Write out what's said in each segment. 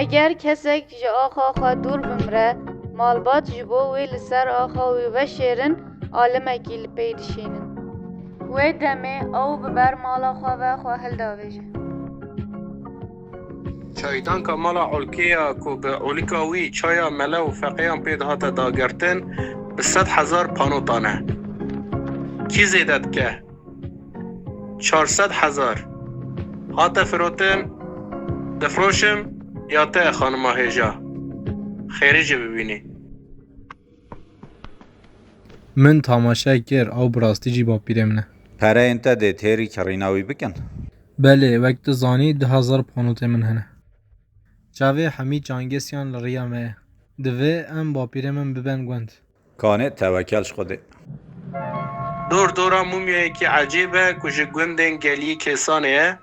اگر کسک جا آخا دور بمره مالبات جبو وی لسر آخا وی وشیرن عالم اکیل پیدشینن وی دمه او ببر مالا خواه و خواه هل داویجه چایدان که مالا علکیا که به علکاوی چایا مله و فقیان پید هاتا داگرتن به 100,000 پانوتانه کی زیدد که 400,000 هاتا فروتن دفروشم یا ته خانم هیجا خیریجه ببینی من تماشا کر او براستی جی با پیره منه پره انت ده تیری کریناوی بکن بله وقت زانی 10,000 پانوت من هنه چاوه همی جانگسیان لریا مه دوه ام با پیره من ببن گوند کانه توکلش خوده دور دورا مومیه که عجیبه کجه گوندن گلی کسانه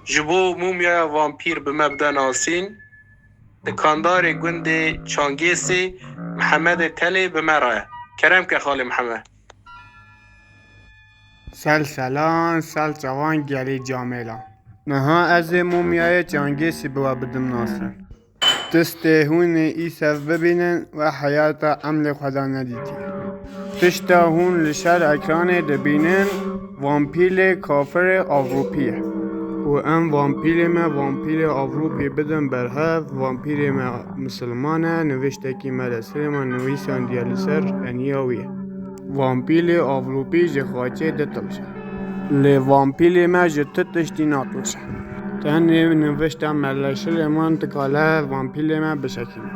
جبو مومیا وامپیر به مبدا ناسین دکاندار گوند چانگیسی محمد تلی به مراه کرم که خاله محمد سلام سال جوان گلی جامیلان نها از مومیای جانگیسی بوا بدم ناسین دست هون ایسف ببینن و حیات عمل خدا ندیدی تشتا هون لشر اکران دبینن وامپیل کافر اروپیه و ام وامپیر ما وامپیر اروپی بدن برها وامپیر ما مسلمانه نوشته که مدرسه ما نویسان دیالسر انیاویه وامپیر اروپی جخاچه دتلشه لی وامپیر ما جتتشتی ناتلشه تن نوشته ملشل من تکاله وامپیر ما بشکلی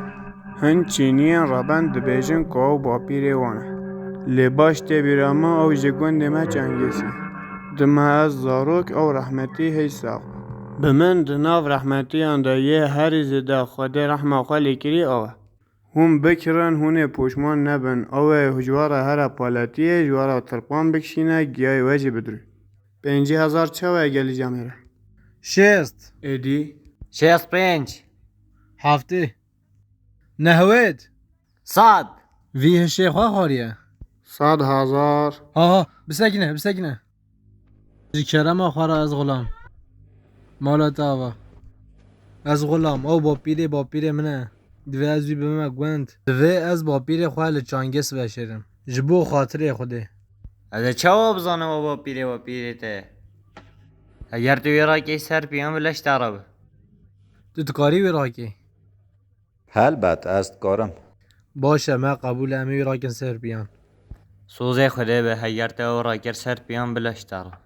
هن چینیان رابن دبیجن که با پیر وانه لی باشته بیراما او جگوند ما چنگیسی دم از زاروک او رحمتی حساب به من دناو رحمتی اندایه هر زده خود رحمه خالی کری آوه هم بکرن هونه پوشمان نبن اوه هجوار هر پالاتیه جوارا ترپان بکشینه گیای وجه بدروی 50,000 چوه گلی جامعه 60 ایدی 65 هفته نهوید 100 وی شیخوا خاریه 100,000 ها بسکنه کرم آخر از غلام مالت آوا از غلام او با پیره منه دوی از وی بمه گوند دوی از با پیره خواه لچانگس بشیرم جبو خاطره خوده از چه بزنم با پیره ته اگر تو یرا که سر پیان بلش دارب تو تکاری وی راکی البته است کارم باشه ما قبول امی وی راکن سر بیان سوزه خوده به اگر تو را که سر پیان بلش دارب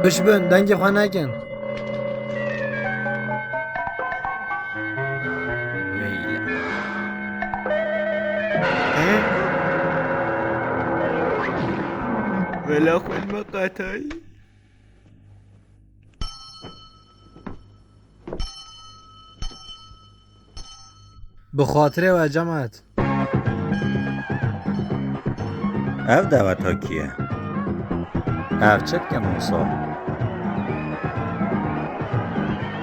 بشبن دنگ خواه نکن ولا خود مقاتایی به خاطر و جمعت اف دعوت ها کیه؟ اف چت که موسا؟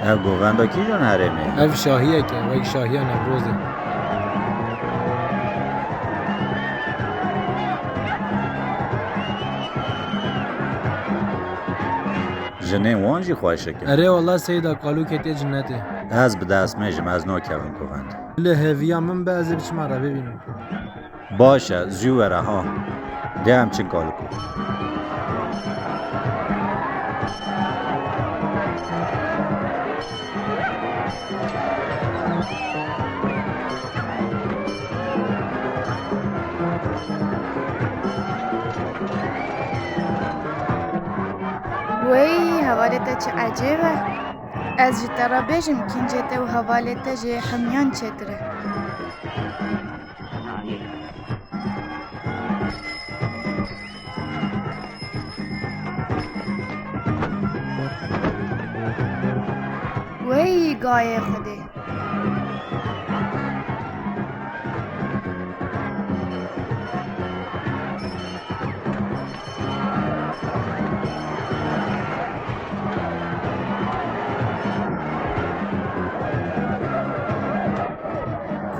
اف گووندا کی جان حرمه؟ اف شاهیه که وی شاهیه نوروزه. جنه وانجی خواهشه که اره والله سیدا قالو کتی جنته. از به دست میجم از نو کردم گووند لهویا من بعضی بچم را ببینم. باشه زیوره ها ده همچین کارو کن وی حوالتا چه عجیبه. از جترا بیجم کنجته و حوالتا جه همیان چتره. وی گای خوده.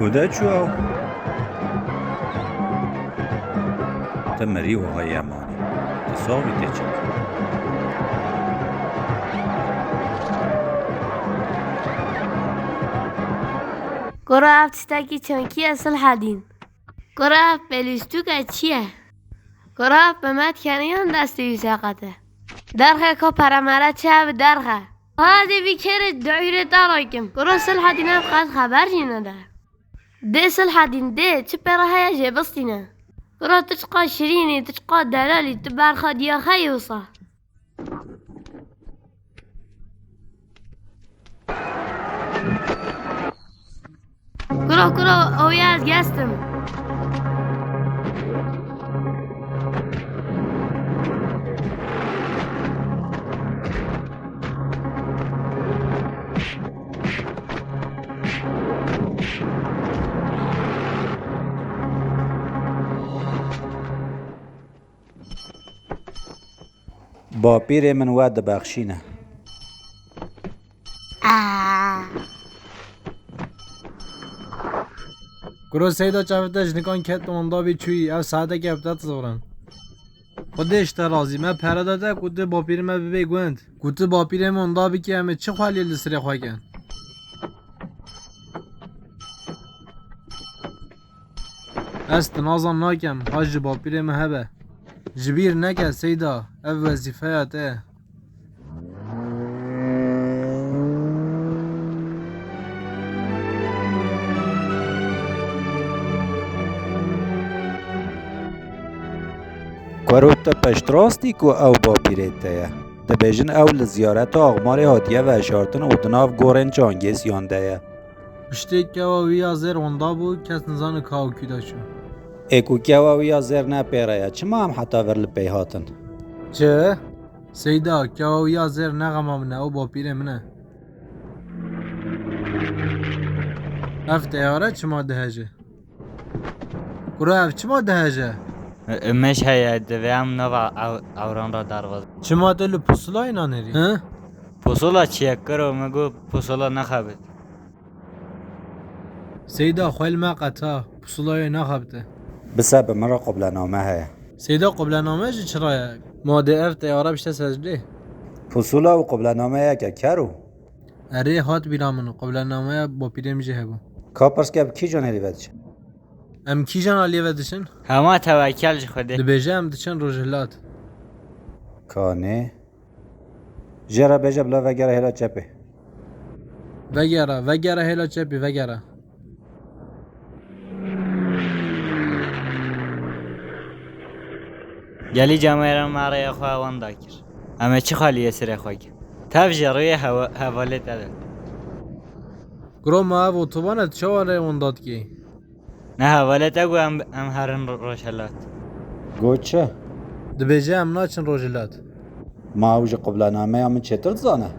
کده چو تمری و های امانی تصاوی تیچک گروه افتستاکی چنکی اصل حدین گروه بلیستو که چیه؟ گروه به مد کنیان دستی ساقته درخه که پرمره چه به درخه هادی بیکر دایره دارایکم گروه سل حدین هم قد خبر جینه ده ده سل حدین ده چه پره های جبستینه گروه تشقا شرینی تشقا دلالی تبرخا دیا خیوصا گروه اوی از گستم با پیر من ود بخشینه گروه سیدا چافته جنکان کت مندا بی چوی او ساعته که ابتدت زورن. خودش ترازی من پره داده کده با پیر من ببی گوند کده با پیر مندا بی که همه چه خوالی لسری خواه کن است نازم ناکم حاج با پیر من هبه جبیر نکه سیدا او وظیفه هاته کروت پشت راستی کو او با پیرته دبیجن او لزیارت آغمار هاتیه و اشارتن اوتناف گورن چانگیس یانده پشتی که و ویا زیر وندا بود کس نزان کاو کیدا شو اکو کیا و یا زر نه پیره چه ما هم حتی ورل پی هاتن چه؟ سیدا که و ویا زیر نغم منه او با پیر منه اف تیاره چه ما دهجه؟ گروه اف چه ما دهجه؟ مش هيا دوام نوع اوران را دروازه چه ما دل پسلا اینا نری؟ ها؟ پسولا چیک کرو مگو پسولا نخابد سیدا خویل ما قطع پسلای نخبته بسبب مرا قبل نامه های سیدا قبل نامه جی چرا ما ده اف تیاره بشته سجده پسولا و قبل نامه که کرو اره هات بیرامن قبل نامه با پیره میجه هبو کاپرس که کی جانی لیوچ ام کی جان علیه ودشن؟ همه توکل خوده دبیجه هم دچن روجلات کانه جرا بجا بلا وگره هلا چپه وگره هلا چپی وگره گلی جامعه را ماره خواه وان کر اما چی خالی سر خواه کن تف جروی حواله تده گروه ما او اتوبانت چواله اون داد کی؟ نه حواله تگو هم هرن روشلات گوچه دبیجه هم ناچن روجلات ما اوج قبل نامه هم چطور زانه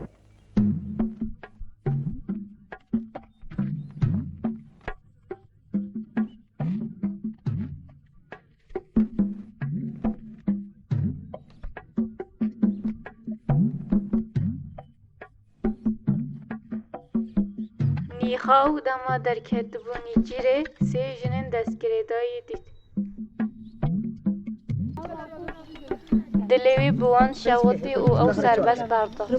نیخاو دما در کتبونی جیره سه جنین دستگیره دایی دید. دلوی بوان شوطی او سربست پرداخت.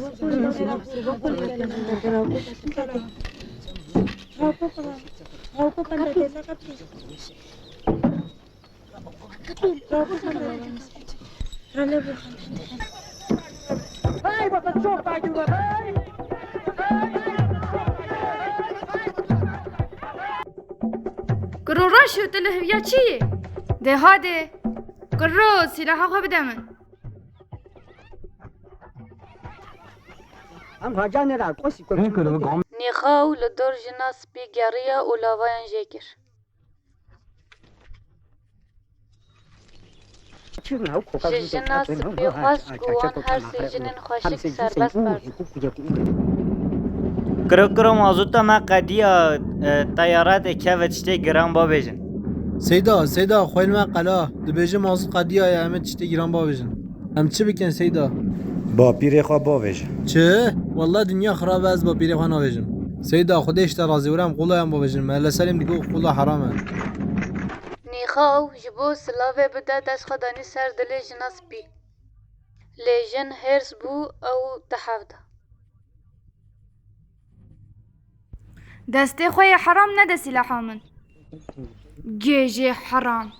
گرو راشو تلهویا چیه؟ ده هاده گرو سلاحا خواه بده من نیخاو لدور جناس بی گریا و لاواین جگر. جناس بی خواست گوان هر سی جنین خوشک سربست پرداخت. کرو مازوتا ما قدیا طیارات که تشتی گران با بیجن. سیدا خویل ما قلا دبیجه مازود قدیه یا همه تشتی گیران با بیجن. هم چه بکن سیدا؟ با پیر خواه با ویژن. چه؟ والله دنیا خرابه از با پیر خواه نویجم. سیدا خودش ترازی ورم قولا هم با بیجن محل سلیم دیگو قولا حرامه. نیخاو جبو سلاوه بده دست خدانی سر دل جناس بی. لیجن هرس بو او تحفده. دسته خوی حرام نده سلاحا من گیجه حرام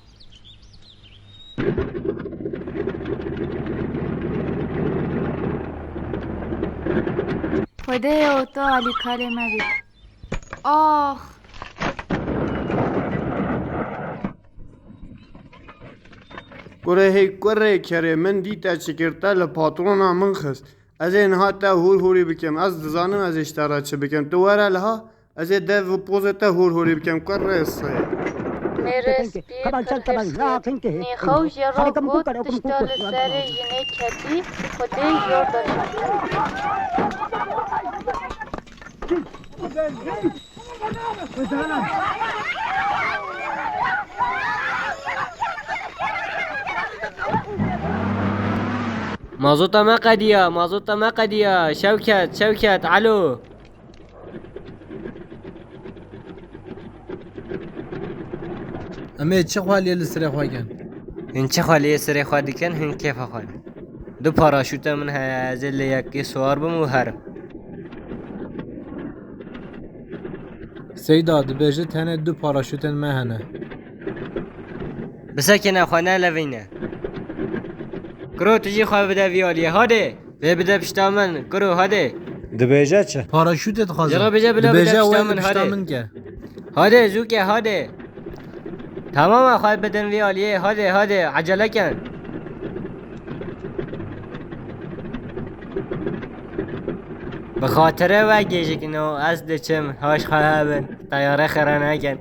خدای او تو علی کلمه بی آخ گره کره من دیتا چکرتا لپاترونا من خست از این ها تا هوری بکم از دزانم از اشترا چه بکم تو وره لها از این دو پوزتا هوری بکم کره الصیه میرس بی پرهرسید نیخاو جرا گود تشتال سر جنه کتی خودی جور داشت. مازوتا ما قدیا شوکت علو اما چه خوالی لسره خواه کن؟ این چه خالی سری خواه دیکن هن کیف خواه دو پاراشوت من هزل یکی سوار بمو هرم سیدا دبیجه تنه دو پاراشوتن مهنه. بسکنه خواه لوینه کرو تجی خواه بده ویالیه هاده بده پشتا من کرو هاده دبیجه چه؟ پاراشوتت خوازم. جرا بجا بلا بده پشتا من پشتامن که. هاده زوکه هاده تمام خواه بدن ویالیه هاده عجله کن بخاطره و گیجه کنو از دچم هاش خواه بن طیاره خرانه کن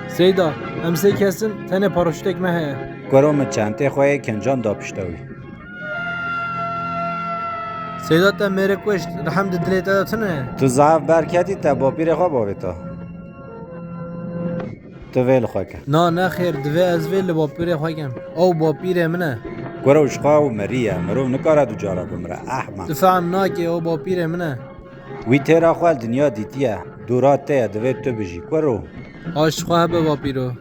سیدا امسی کسن تنه پاراشوتک مهه. گروم چنته خواه کنجان دا پشتاوی. سیدا تا میره کشت رحم دلیتا داتنه. تو ضعف برکتی تا با پیر خواه باویتا تو ویل خواه کن. نه خیر دوی از ویل با پیر خواه کن او با پیر منه. گروش خواه و مریه مرو نکاره دو جارا بمره احمد دفعم ناکه او با پیر منه. وی تیرا خواه دنیا دیتیه دورات تیه دوی تو بجی گرو آش خواه به با پیرو.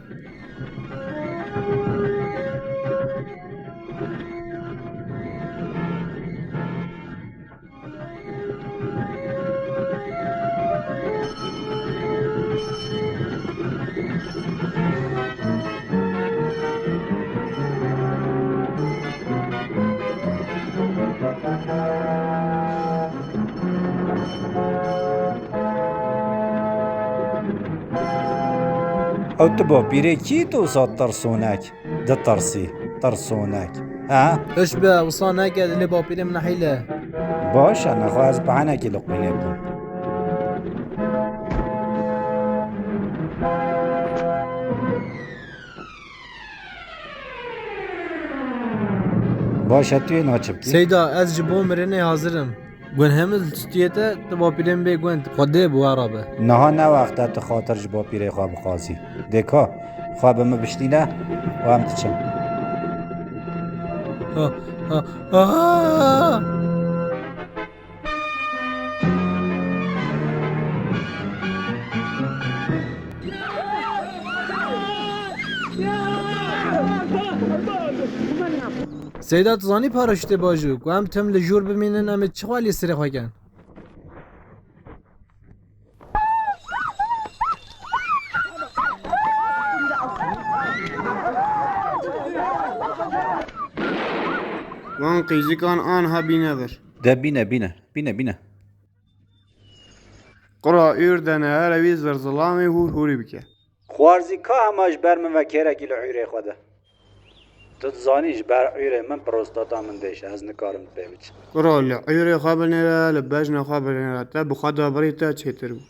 او تو با پیره کی تو ساد ترسونک ده ترسونک ها؟ اش به وصا نکرد لی با پیر من حیله. باشه نخواه از بحنکی لقمینه بود باشه توی ناچب کی؟ سیدا از جبو مرنه حاضرم. گون همه تستیته تو با پیرم بی گوند خوده بو عربه. نه نه وقتا تو خاطر جبا پیره خواه بخوازی دیکا خواه به ما بشتینه و هم تچم سیدا تزانی پاراشوت باجو که هم تم لجور بمینن همه چه خوالی سری خواه کن وان قیزیکان آنها بینه بر ده بینه قرا ایر دنه هروی زرزلامی هوری بکه خوارزی که هماش بر من و کرکی لعیره خوده تزانیش بر عیره من پروستاتا من دیشه از نکارم پیوچ قرا لعیر خواب نیره لبجن خواب نیره تا بخدا بری تا چیتر بو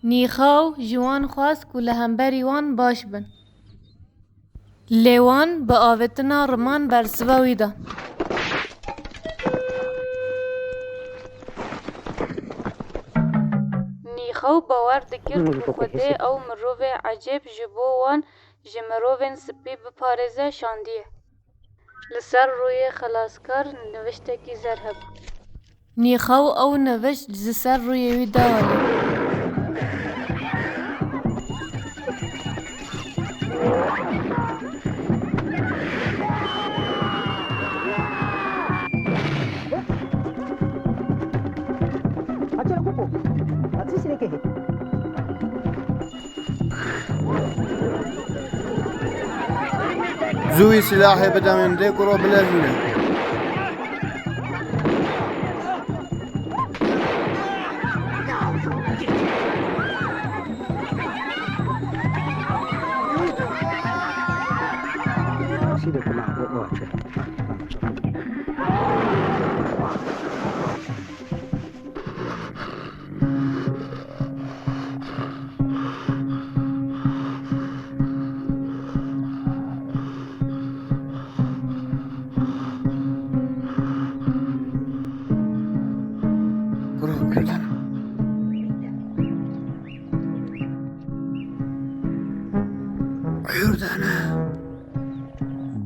نیخاو جوان خواست که لهمبری وان باش بن لیوان به آوتنا رمان بر سواوی دا نیخاو باور دکر که خوده او مروف عجب جبو وان جمروفن سپی بپارزه شاندیه لسر روی خلاصکار نوشته کی زرهب نیخاو او نوشت زسر روی وی داواله زوی سلاحی بدم ده قرا بلزونه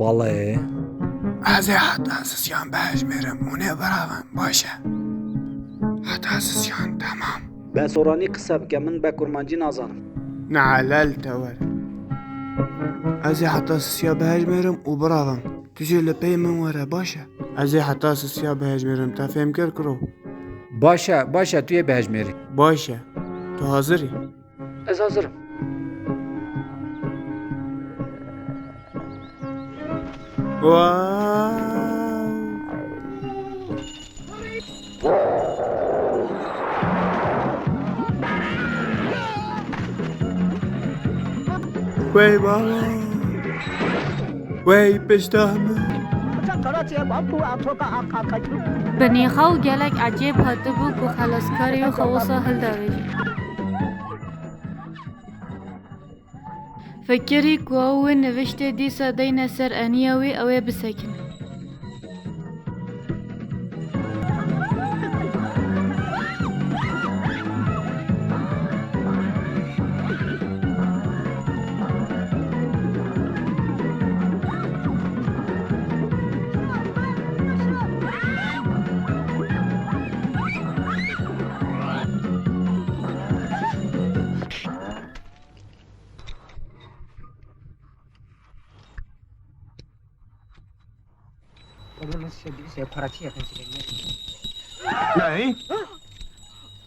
باله از حتی اساسیان بهش میرم اونه براون باشه حتی اساسیان تمام به سورانی قصه بکه من به کرمانجی نازانم نعلل تور از حتی اساسیان بهش میرم و براون تجي لپی من وره باشه از حتی اساسیان بهش میرم تا فهم کرو باشه توی بهج میری باشه تو حاضری؟ از حاضرم واو وی بابا وی پشتامه بنی خو گلک عجیب هاته بو که خلاصکاری و خوصا هل داویجی فکری که او نوشته دیسا دین سر انیاوی اوی بسکن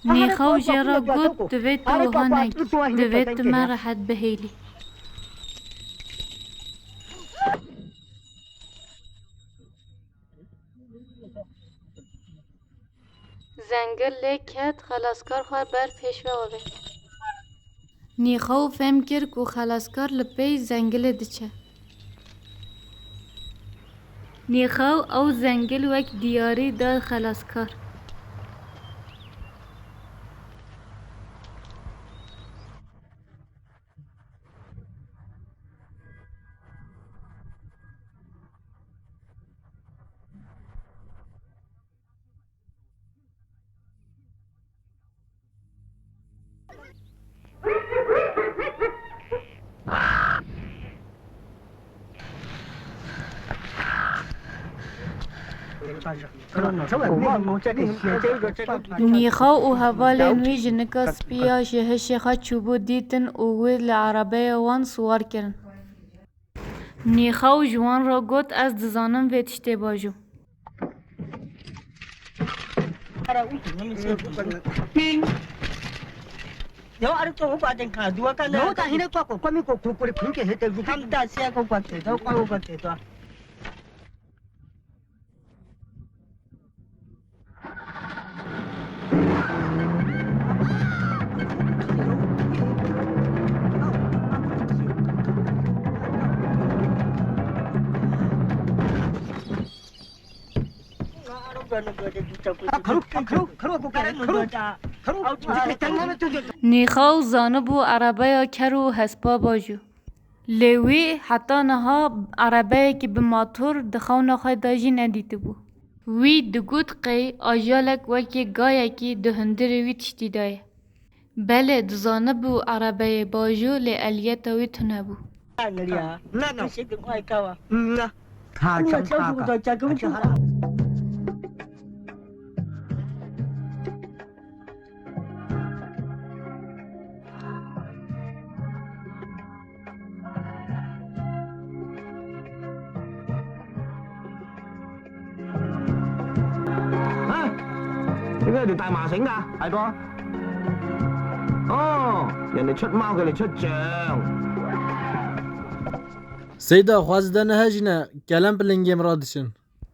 نیخو جرا گود دوید تو هنگ دوید من راحت بهیلی زنگل لیکت خلاصکار خواه بر پیش و آوه نیخو فهم کرد که خلاصکار لپی زنگل دچه نیخو او زنگل وک دیاری داد خلاصکار نیخا و هوال نوی جنکا سپیا شه شیخا چوبو دیتن و وی لعربه وان سوار کرن. نیخا و جوان را گوت از دزانم و تشتی باجو. نیخا و زانب و عربه کرو هسپا باجو. لیوی حتی نها عربه که به ماتور دخون خواهی داجی ندیده بو. وی دگوت قی آجالک وکی گایه که دهندر وی تشتی دایه. بله دزانب و عربه باجو لی الیت وی تنه بو. سیدا خوازده نهجینه کلم پلنگیم را دشن.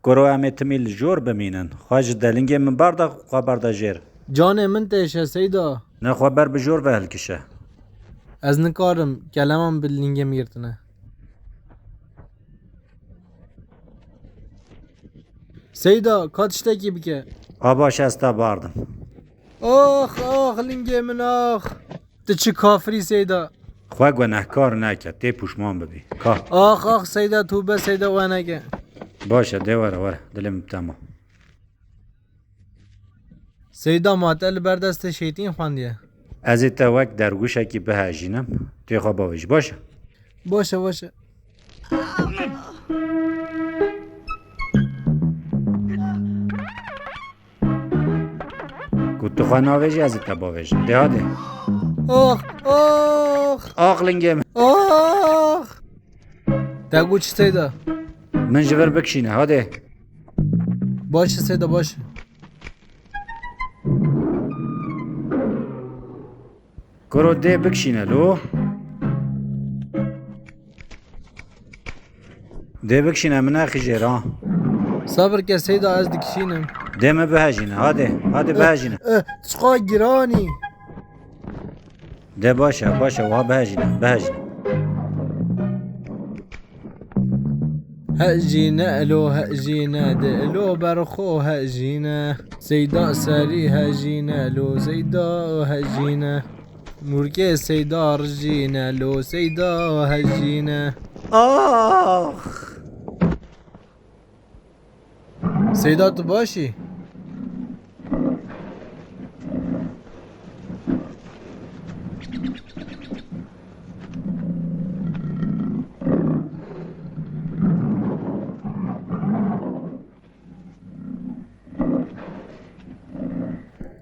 کرو امی تمیل جور بمینن خواج دلنگی من بردا خبردا جیر جان من تیشه سیدا. نه خبر بجور به هلکشه از نکارم کلمم پلنگیم یرتنه. سیدا کاتشته کی بکه؟ آباش استا باردم آخ لنگی من آخ. تو چه کافری سیدا؟ خواه گناهکار نکرد تی پوشمان ببی که آخ سیدا تو به سیدا و نگه. باشه ده وره دلم تمام سیدا معطل بردست شیطین خواندیه. از ایتا وقت در گوشه که به هجینم تی خواه باوش باشه باشه تو خواه ناویجی از ایتا باوش ده هاده آخ لنگیم دگو چی سیدا؟ من جبر بکشینه هاده باشه سیدا باشه. کرو ده بکشینه لو ده بکشینه من اخی جیران صبر که سیدا از دکشینم. ده من بهجینه هاده بهجینه چقا گرانی. ده باشه وها بهجینه هجینه الو هجینه ده الو برخو هجینه سیدا سری هجینه لو سیدا هجینه مرگه سیدا رجینه لو سیدا هجینه آخ سیدا تو باشی؟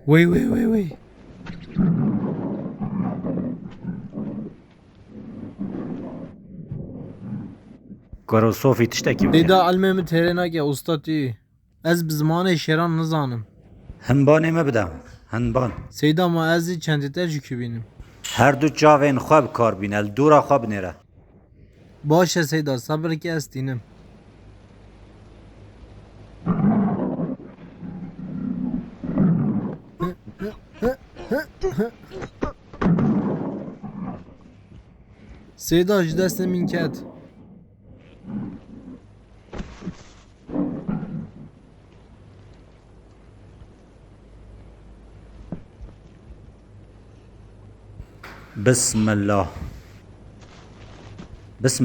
وی کرو صوفی تشتکی بده سیدا علمه تهره نگه استاتی از بزمان شیران نزانم. هنبانه مبدم هنبان سیدا ما ازی چندی ترجیکی بینیم. هر دو جاوین خواب کار بینه دورا خواب نیره باشه سیدا صبر که استینم. سیدا دست من کد بسم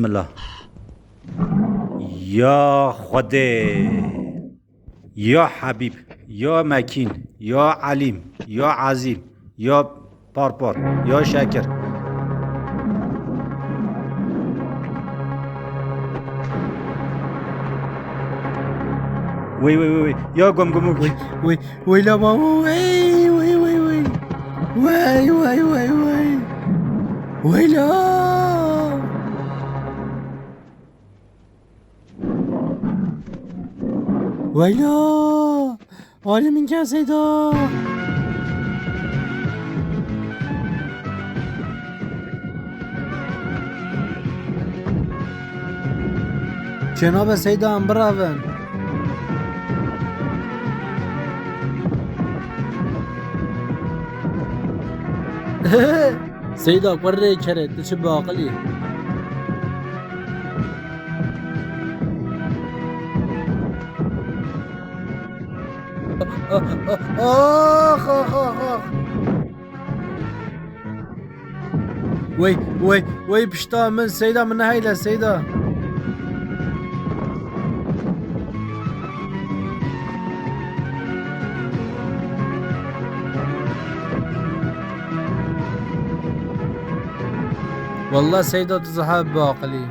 الله یا خدا یا حبیب یا مکین یا علیم یا عظیم یا پارپار یا شکر وی وی وی یا گم گموک وی لا بابا وی وی وی وی وی وی وی وی وی لا وی لا آره من که سیدا جناب سیدا هم براون سيدا قري كرت تشبه عقلي اخ اخ اخ وي بشتا من سيدا من هايله سيدا والله سيدة تزحاب باقلي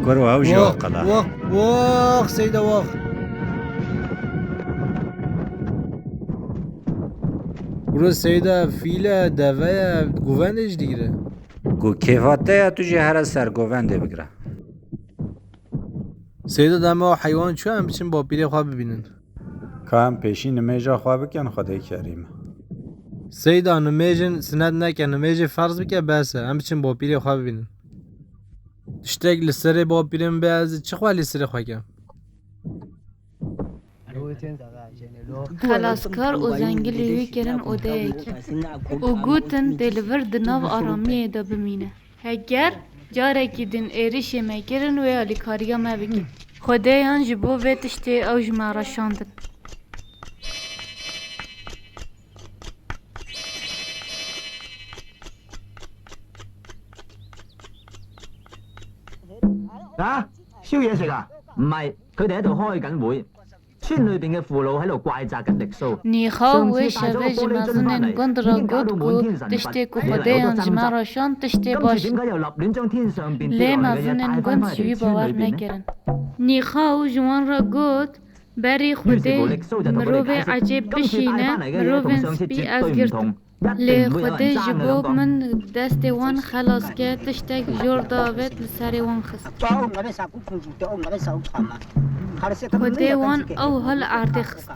گرو او جا قلا واخ سيدة واخ برو سيدة فيلة دوايا گووندش دیگره گو کیفاته تو جه هر سر گوونده بگره سيدة دمه حيوان شو هم بچین با پیره خواه ببینن که هم پیشی نمیجا خواه بکن خدای کریم سيدة نميجن سند نكن نميجي فرض بك بس هم بچین با پیره خواه ببینن تشتاق لسره با پیرم بیازی چه خواه لسره خواه کم خلاصکار او زنگلی وی کرن او دیک او گوتن دلور دناو آرامیه دا بمینه هگر جارکی دن ایریش مکرن و یالی کاریا مبگی خدایان جبو و تشتی او جمارا شاندن燒嘢食啊？唔係，佢哋喺度開緊會，村裏邊嘅父老喺度怪責緊力蘇。نیخا و شبه جمازنن گند را گود کو تشتی کو خدایان جمارا شاند تشتی باش點解又立亂將天上邊لی跌落嚟嘅嘢مازنن帶翻گند返嚟شوی村裏باور邊呢？ نکرن نیخا و جوان را گود بری خدای مروه عجیب بشینه مروه سپی از گرد لی خدای جبو من دست وان خلاص که تشتک جور داوید لسری وان خست خدای وان او هل عرض خست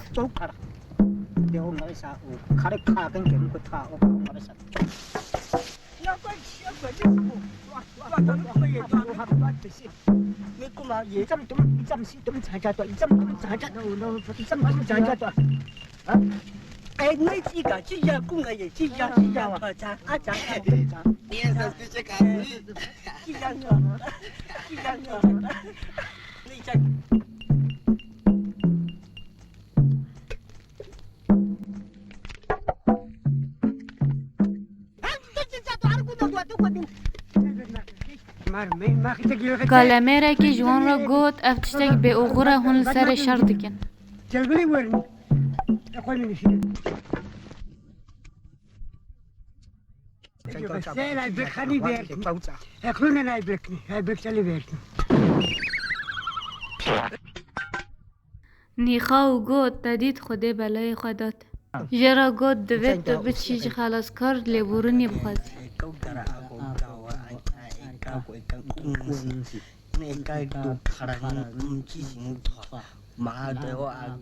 کلمه که جوان را گود افتشتک به اوغره هن سر شر دکن نیخا و گود تدید خود بلای خودت جرا گود دوید تو بچیج خلاص کار لیبورونی بخوازی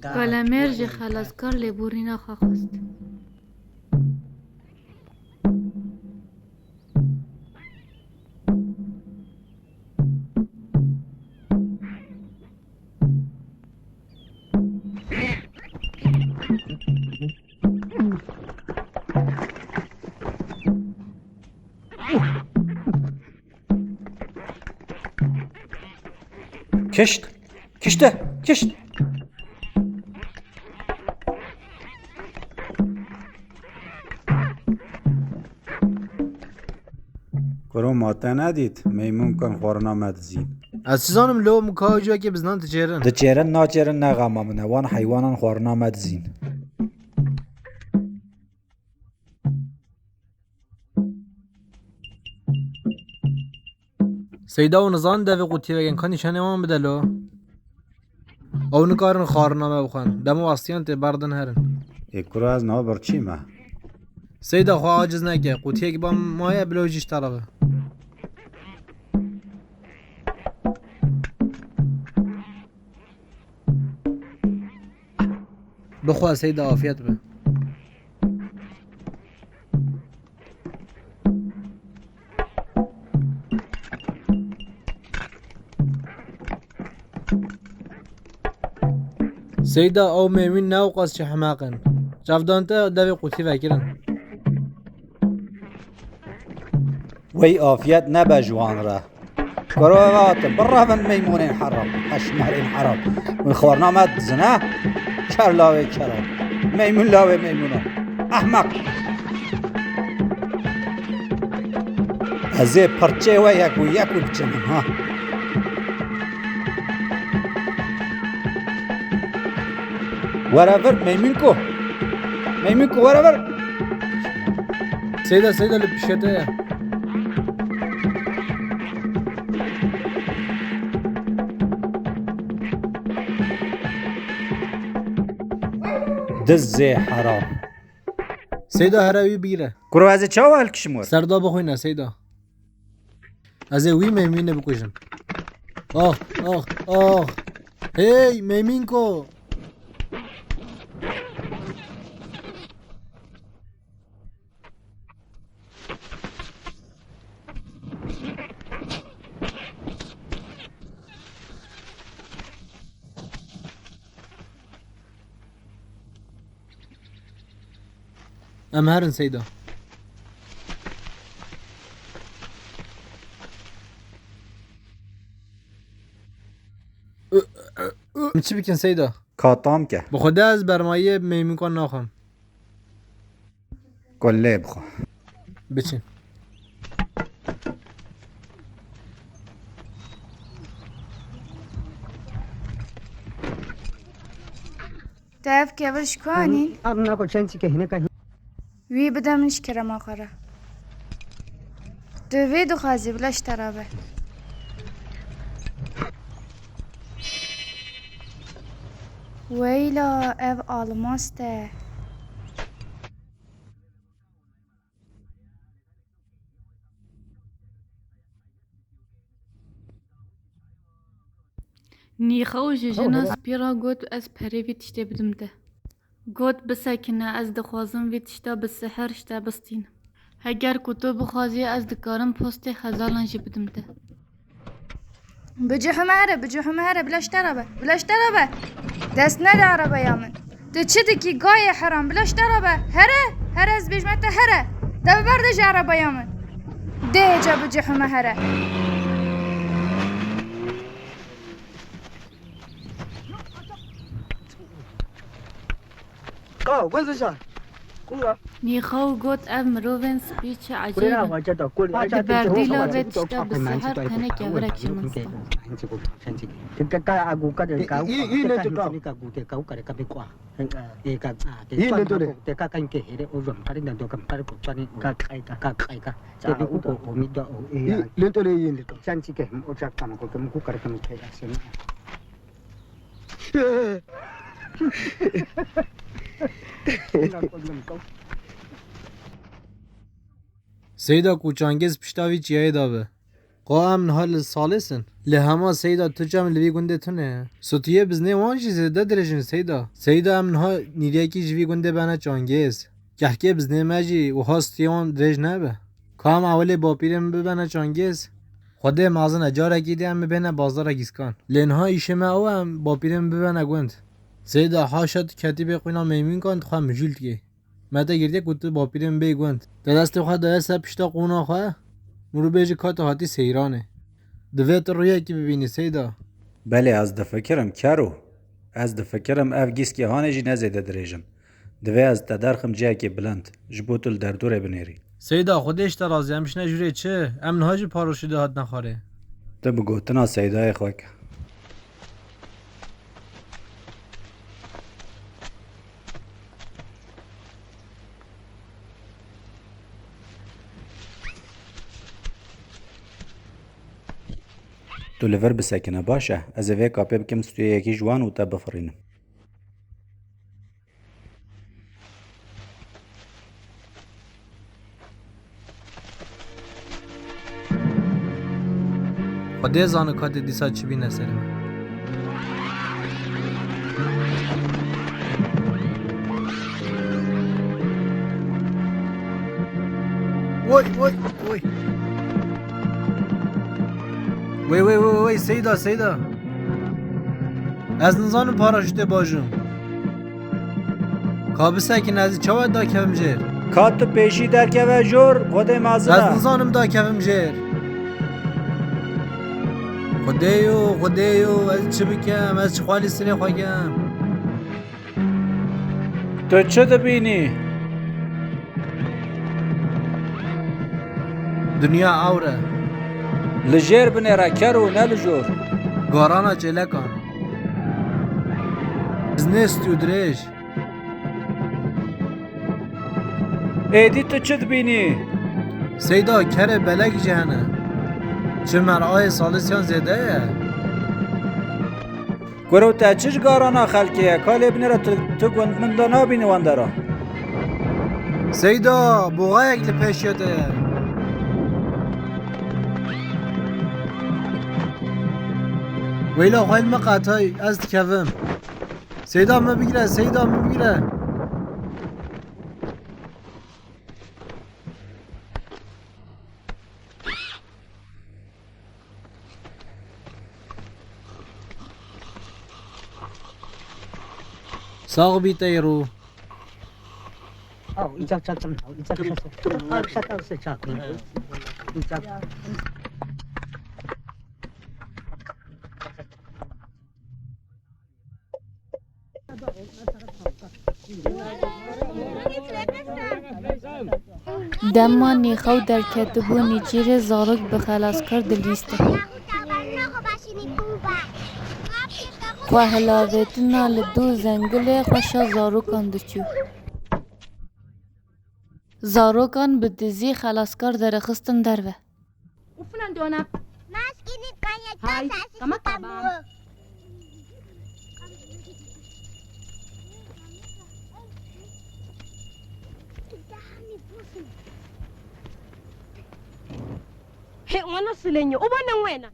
کلمه جه خلاص کار لیبورینا خواست کشت کشته کشت گرو ماته ندید میمون کن خورنا مدزین از چیزانم لو مکاوجا که بزنان تجیرن ده چیرن ناچیرن نغمه منه وان حیوانان خورنا مدزین سیدا و نزان دوی قوطی وگن کانی شنه من بدلو او نکارن خارنامه بخوان دمو واسطیان تی بردن هرن اکرو از نها برچی ما سیدا خواه عاجز نکه قوطی با مایه بلوجیش طرفه بخواه سیدا عافیت به سيدا أو ميمين ناوقس شحماقن جافدانتا داوي قوتي فاكرن وی آفیت نبه جوان را کروات بره من میمون حرام اشمر حرام من خورنامت زنه چر لاوه چرا میمون لاوه میمونه احمق ازه پرچه و یکو بچنم ها ورافر میمون کو ورافر سيدا اللي بشتاء دزه حرام سيدا هراوي بيره کرو از چاوال کشمور سردا بخوينا سيدا ازه وي ميمين بكوشن اخ هي ميمينكو امهرن سيدا چی بکن سیدا؟ کاتام که بخوده از برمایه میمون کن ناخم کله بخوا بچین تعرف كيفاش كوانين أنا كنت شنتي كهنا وي بدا منش كرم آخره دويدو خازي بلاش ترابه ويلا اف آلماسته نیخو جناس پیرا گوت از پری ویتشته بدمده گوت بسکنه از دخوازم ویتشتا بسحر شتا بستین هگر کتو بخوازی از دکارم پست خزالان جی بدمده بجو همهره بلاش ترابه دست نده عربه یامن تو چه دکی گای حرام بلاش ترابه هره از بجمت هره ده ببردش عربه یامن ده جا بجو همهره نیخو گوت اف مروون سپیچ عجیبه ده بردیلا ویتشتا بسحر تنه که ورک جمنستا سيدا کوچانگز پشتاوی چیه دابه قام نهال سالسن لهما سيدا تو جام لوی گنده تونه سوتیه بزنه وانشی زده درجن سيدا ام نها نیریه کی جوی گنده بنا چانگز که بزنه ماجی و هاستیان درج نبه کام اولی با پیرم ببنه چانگز خوده مازن اجاره گیده ام ببنه بازار گیسکان لنها ایشمه او ام با پیرم ببنه گوند سيدا حاشت کتیب قینا میمین کن خواه مجیل دیگه مده گرده کتو با پیرم بگوند دست خواه دست پشتا قونا خواه مرو بیجی کات هاتی سیرانه دویت رویه کی ببینی سیدا بله از دفکرم کرو از دفکرم اف گیس که هانه جی نزیده دریجن دوی از تدرخم جه که بلند جبوتل در دوره بنیری سیدا خودش ترازی همش نجوره چه امن هاجی پارو شده هات نخواره تو بگوتنا سیدای خواه که تو لور بسکنه باشه از وی کاپی بکم ستوی یکی جوان و تا بفرینم خدا زانو کات دیسا چی بینه سرم وای وای وای وای وای وای وای سیدا از نزانم پاراشوته باجم کابسه که نزی چه باید دا کفم جیر کات پیشی در که و جور خود مازده از نزانم دا کفم جیر خدایو از چه بکم از چه خوالی سری خواگم تو چه دبینی؟ دنیا آوره لجیر بنه را کرو نه لجور گارانا چله کن از نستی و دریش ایدی تو چه دبینی؟ سیدا کره بلک جهنه چه مرعای سالسیان زیده گرو تا چش گارانا خلکیه کالی بنه را تو گوند من دا نابینی وانده را سیدا بوغا یک لپیشیده ویلا خواهی مقاطعی از کفم سیدا ما بگیره ساق بیته رو دما نیخو در کتبو نیچیر زارک به خلاص کرد لیسته خواه هلاویتنا لدو زنگل خوشا زاروکان دچو زاروکان به دزی خلاصکار در خستن دروه Ufunan dona. Maskini kanya Hai, tasa kama tabu. kabam. He ngwana selenyo o bona wena.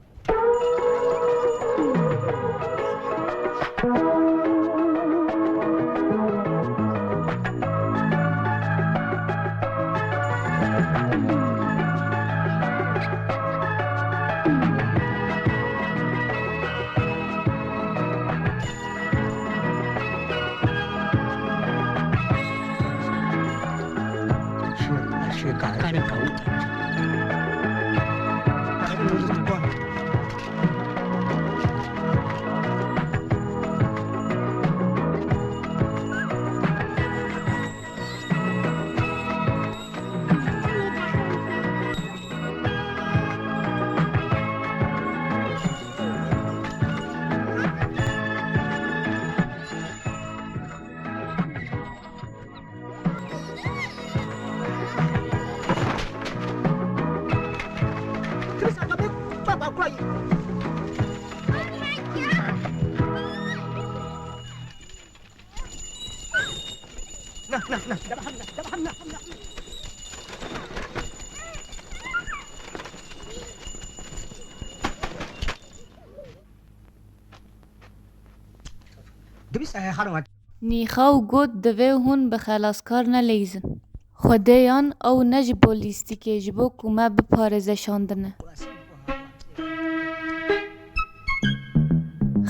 نیخو گود دوه هون به خلاصکار نلیزن خدایان او نج بولیستی که جبو کمه بپارزشاندنه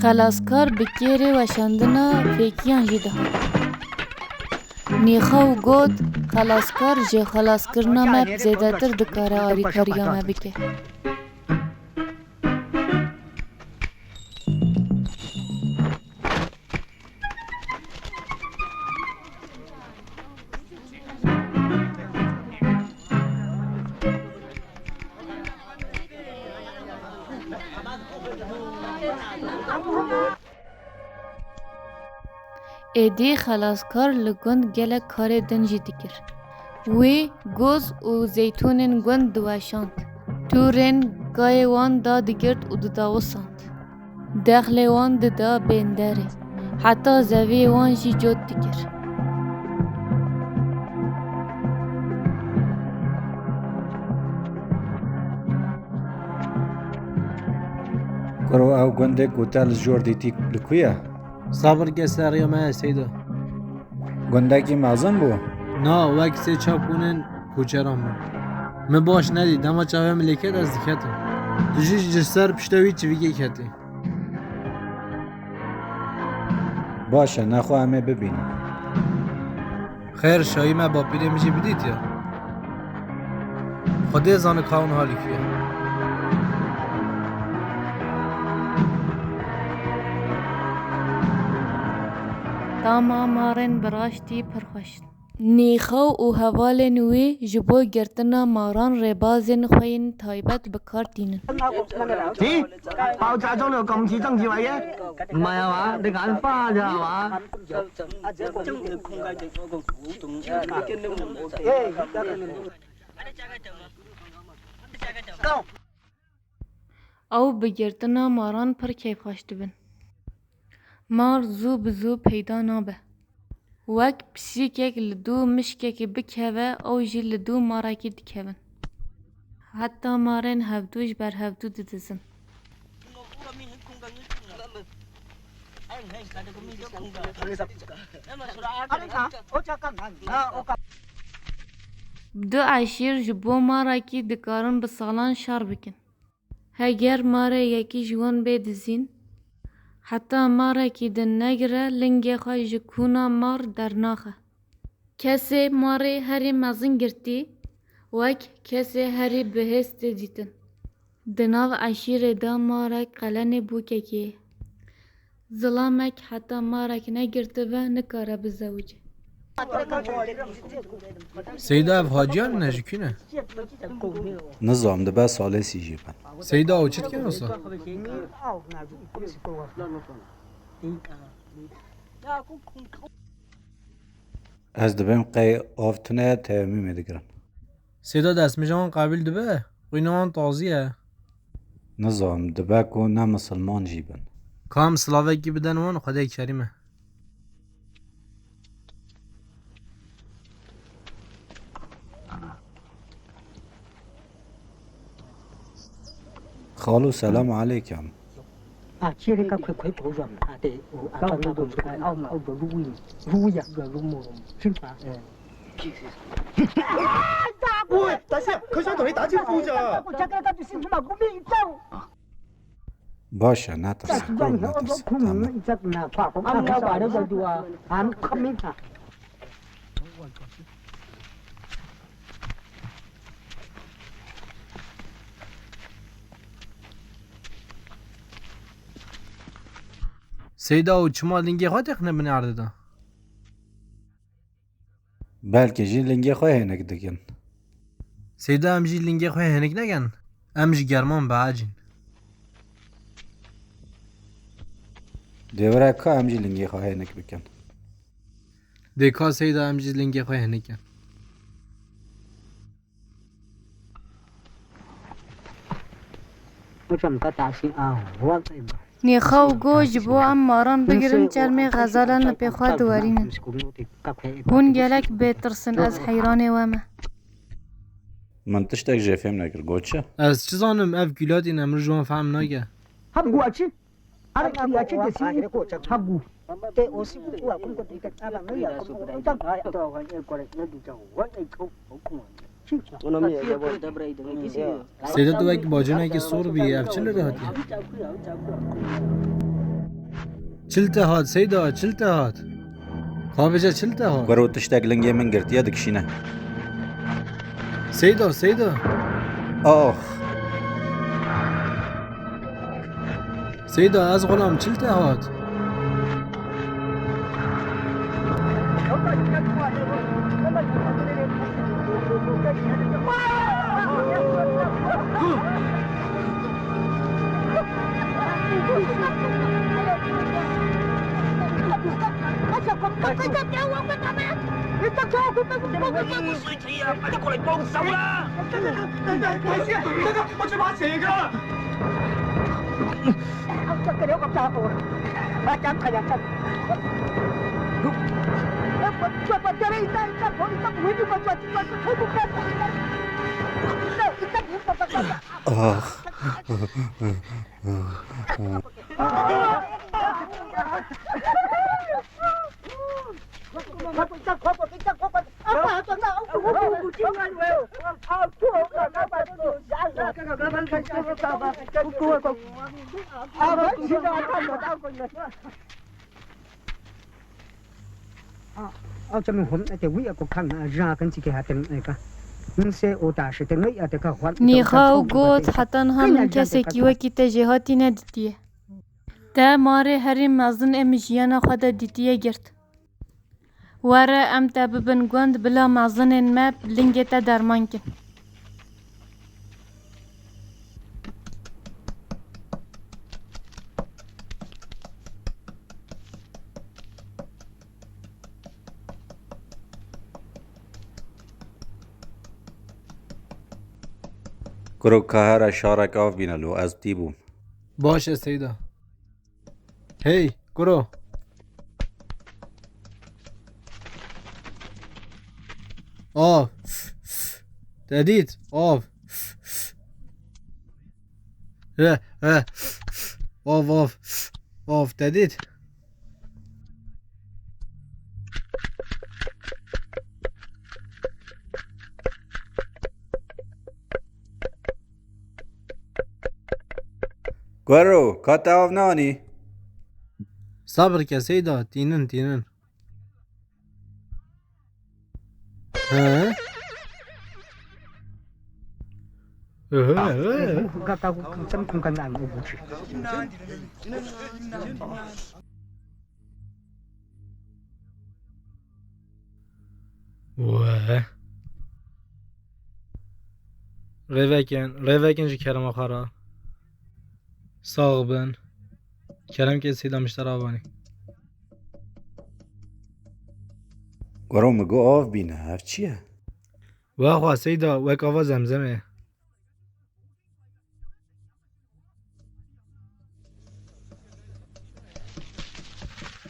خلاصکار بکیره و شاندنه فیکیان جیده ها نیخو گود خلاصکار جه خلاص کرنا مب زیده تر دکاره آری کاریا مبکه ایدی خلاصکار لگند گله کار دنجی دکر وی گوز و زیتونن گند دواشاند تورن گای وان دا دگرد و دا وساند داخل وان دا بندره حتی زوی وان جی جد دگر کرو او گنده گوتل جور دیتی لکویه صبر که سریا ما سیدا گنده کی مازن بو نا وقت سه چاپ کنن کوچرام من باش ندید اما چاوه ملیکت از دیکتم دوشیش جسر پشتوی چویگه کتی باشه نخوا همه ببینیم خیر شایی ما با پیره میشه بدید یا خودی زانه کاون حالی کیه تاما مارن براشتی پرخوشت نیخو و هوال نوی جبو گرتنا ماران ربازن خوین تایبت بکار دینن 咦，爆炸咗你又咁似曾志偉嘅？唔係啊嘛，你眼花咋係嘛？ او بگرتنا ماران پر کیف خوشت بن مار زو بزو پیدا نابه وک پسیکک لدو مشکک بکهوه او جی لدو ماراکی دکهون حتی مارن هفدوش بر هفدو ددزن دو عشیر جبو ماراکی دکارن بسالان شار بکن هگر ماره یکی جوان بدزین حتی ماره کی دن نگره لنگه خواه جکونا مار در ناخه کسی ماره هری مزن گرتی وک کسی هری بهست دیتن دناو عشیر دا ماره قلن بو که ظلامک حتی ماره که نگرته و نکاره بزوجه سیدا اف حاجیان نجکینه نظام ده بس ساله سی جیبن سیدا او چیت کنه اصلا از دبیم قی آفتونه تیمی میدگرن سیدا دست میجوان قابل دبه قینوان تازیه نظام دبه کو نه مسلمان جیبن کام سلاوکی بدن وان خدای کریمه خالو سلام علیکم 啊，这个快快不软啊，对，我按照那个开奥嘛，个路易，路亚个路么，正常，喂，大师，佢想同你打招呼咋？我家家跟住先同埋嗰邊走。 باشه نترس نترس تمام سیدا و چما لنگی خواه تخنه بنی عرده دا بلکه جی لنگی خواه هنک دگن سیدا ام جی لنگی خواه هنک نگن ام جی گرمان بعجین دیوره که ام جی لنگی خواه هنک بکن دیکا سیدا ام جی لنگی خواه هنکن نیخا و گوش بو ام ماران بگیرن چرمی غزالن لپی خواه دوارینن هون گلک بیترسن از حیران وامه من تشتک جفیم نگر گوچه از چه زانم اف گلات این امرو جوان فهم نگه هم گوچه هر کلیاچه دسی هبو ته اوسی بو اكون كنت كتابا ميا سیدا تو یک باجنه که سور بی اف چل رهاتی چلته هات سیدا چلته هات خوابجا چلته هات گرو تشتک لنگی من گرتیا دکشینه سیدا سیدا آخ سیدا از غلام چلته هات 你得找我们水车啊！快啲過嚟幫手啦！睇先，我最怕蛇噶。cái đéo gặp cha tôi ba chấm thầy chân quạt cho đi tay tay có đi tay quý đi quạt thấy cũng chết cho mình hôm nay thì quý có khăn ra cái gì cái hạt này cả nhưng xe ô tô sẽ tới mấy ở cái khoản نیخا و گوت حتی هم کسی که وکی تجهاتی ندیدیه تا ماره هری مزن امجیانا خدا دیتیه گرد واره ام تا ببن گوند بلا مزن ما بلنگه تا درمان کن کرو که شارک آف بینالو از تیبو باشه سیدا هی کرو آف تدید آف آف تدید کرو کات آف نانی صبر که سیدا تینن Kau sempurna kan aku buci. واه ریوکن جی کرم آخرا ساغ بن کرم که سیدا مشتر آبانی کرو مگو آف بینه هف چیه واه خواه سیدا وک آوا زمزمه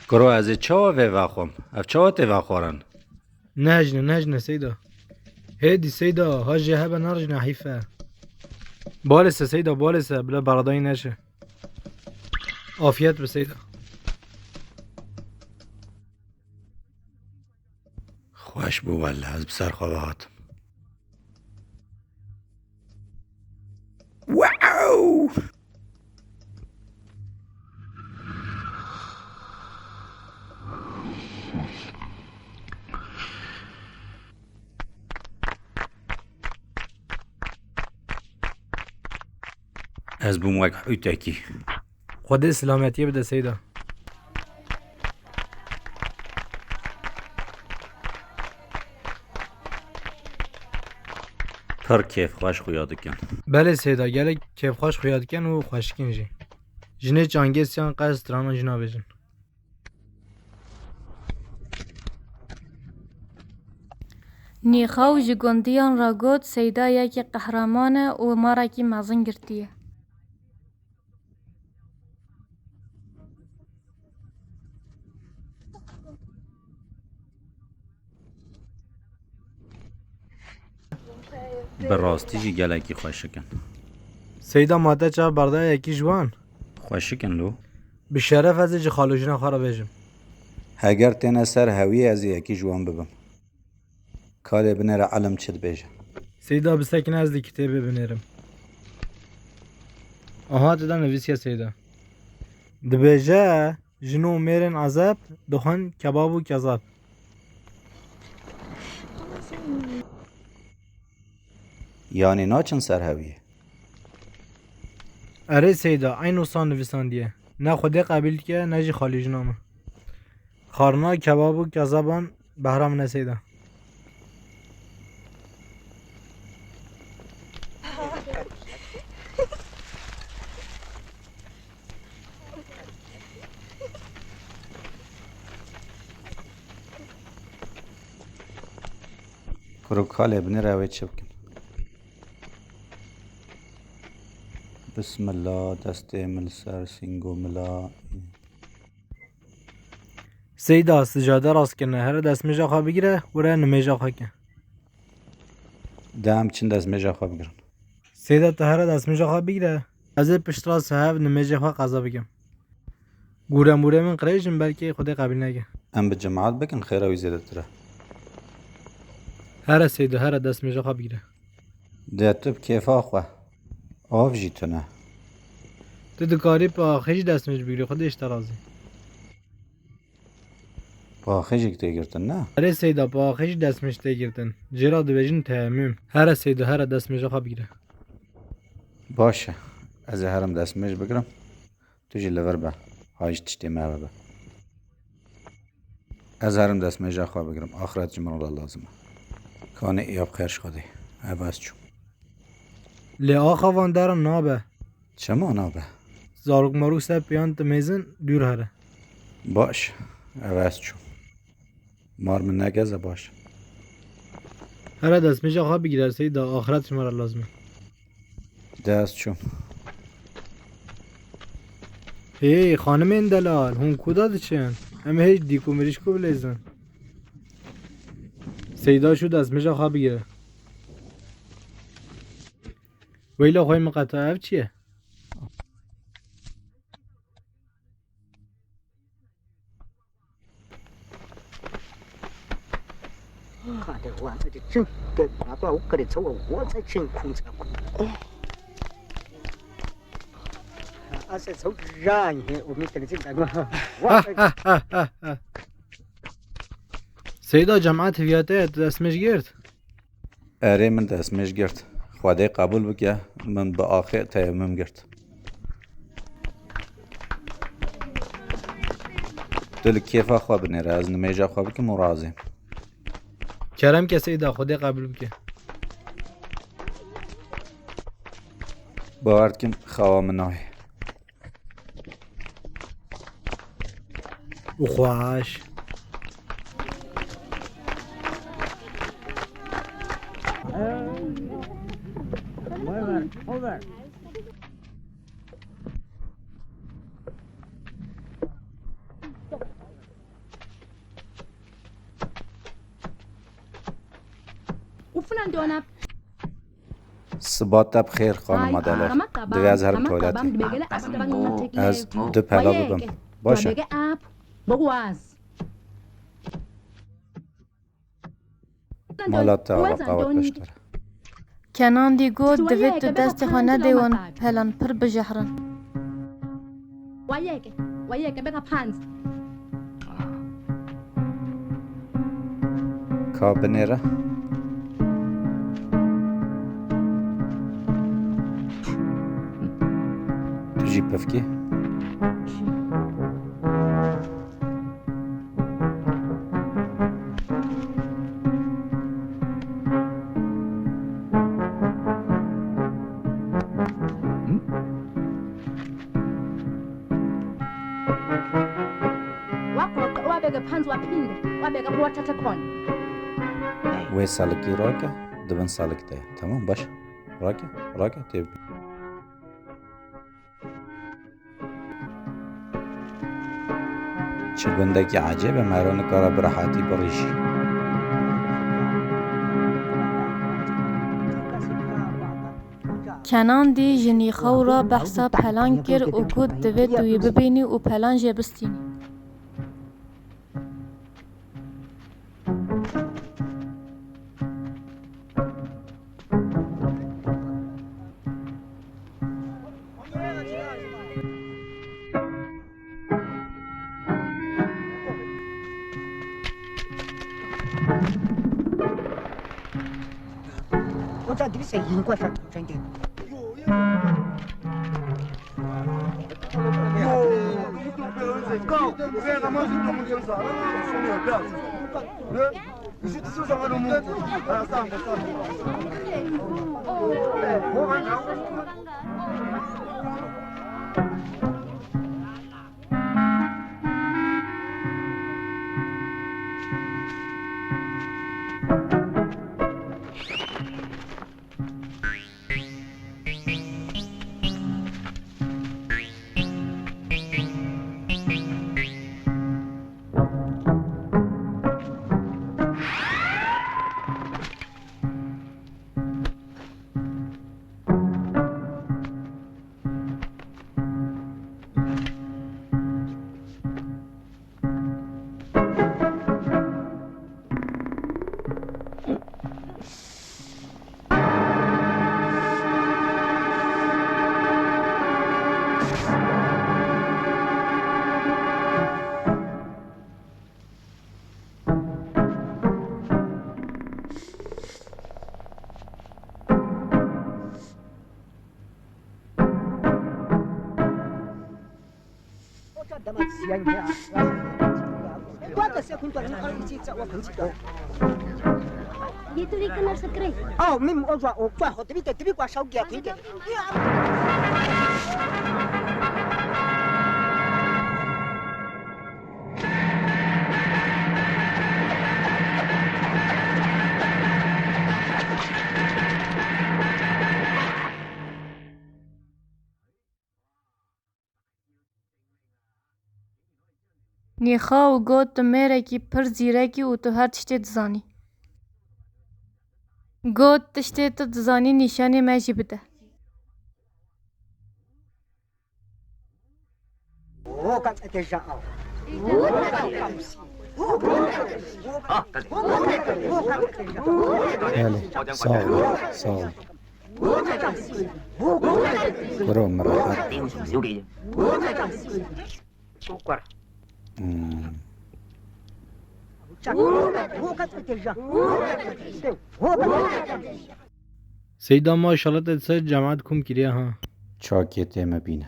کرو از چا وخم اف چا وخورن نجنه سيدا هادي سيدا هاجي هبا نرجنا حيفا بالسه سيدا بالسه بلا برداي نشه عافيت بسيدا خوش بو والله از بسر خوابات واو از بوم وک حوتکی خود سلامتی بده سيدا پر کیف خوش خویاد کن بله سيدا گله کیف خوش خویاد کن و خوشکن جی جنه چانگیسیان قصد رانا جنا بجن نیخا و جگندیان را گود سیدا یکی قهرمانه و مارا کی مزن گرتیه به راستی جی گلکی خوشکن سیدا ماده چه برده یکی جوان خوشکن لو به شرف از جی خالو جنا خارا بجم اگر تنه سر هوی از یکی جوان ببم کاله بنر علم چد بیجم سیدا بسکن از دی کتابه بنیرم آها دادا نویسیه سیدا دبیجه جنو میرن عذاب دخان کباب و کذاب یعنی ناچن سر هویه اره سیدا این اوستان نویساندیه نه خوده قبیل که نه جی خالی جنامه خارنا کباب و کذابان بهرام نه سیدا كروكالي بني راوي تشبكن بسم الله دستي ملسر سينجو ملا سیدا سجاده راست کنه هر دست میجا خواه بگیره وره نمیجا خواه کن دام چند دست میجا خواه بگیرن سیدا تا هر دست میجا خواه بگیره از پشت راست هف نمیجا خواه قضا بگم گوره موره من قریشم بلکه خود قبیل نگه ام بجماعت بکن خیره وی زیده تره هر سیدا هر دست میجا خواه بگیره ده تو بکیفا خواه آف جیتونه تو دکاری پا خیش دست میج بگیری خودش ترازی با خیجی که گرتن نه هر سیدا پا خیش دست میج گرتن جرا دو بجن تیمیم هر سیدا هر دست میجا خواه بگیره باشه از هرم دست میج بگیرم تو جی لور به هایش تشتی مهوه به از هرم دست میجا خواه بگیرم آخرت جمعه الله لازمه کانه ایاب خیرش خودی عوض چون لی آخا وان دارم نابه چما نابه زاروک ماروک سر پیان تمیزن دور هره باش عوض چون مار من نگزه باش هر دست میجا خواه بگیره سیدا آخرت شما را لازمه دست چون هی خانم این دلال هون کداد چین همه هیچ دیکو مریش کو بلیزن سیدا شد از میجا خواه بگیره ویلا خواه مقطع اف چیه؟看这玩意的真跟拿到我搁里走，我才真空才空。俺是走热呢，我们搁里这干嘛？我 سیدا جماعت هویاته دستمش گرد اره من دست میج گرد خواده قبول بکه من با آخر تیمم گرد دل کیفا خواه بنیره از نمیجا خواه بکه مرازیم کرم که سیدا خوده قبول بکه باورد کن خواه مناهی و خواهش ufuna ntona ثبات بخیر خانم مدلر دیگه از هرم توالتی bamdibekele abantu abanqinqathekileyo از دو پلا ببم باشه babeke apho bokwazi مالا تا قوت بشتره کنان دی گود دوید تو دست خانه دیوان پلان پر بجهرن wayeke beka phansi کا بنیره تو جی پفکی wabeke phansi waphinde wabeka wathathe khona وی سالکی راکه دبن سالک ده تمام باشه راکه تیب چه گندگی عجیبه مران کارا براحتی بریشی کنان دی جنی خو را بحثا پلان کر و گود دوید دوی ببینی و پلان جبستینی我这里是英国法真的。Gitu di kenal sekre. Oh, mim ojwa okwa hotebi kwa shauki ya kwike. نیخا و گوت تو میره کی پر زیره کی و تو هر تشتی دزانی. گوت تشتی تو دزانی نشانی ماشی بده. Kan اتجاه. بله سال برو مرحب سیدا ماشاءالله تدسه جماعت کم کریه ها چاکیت مبینه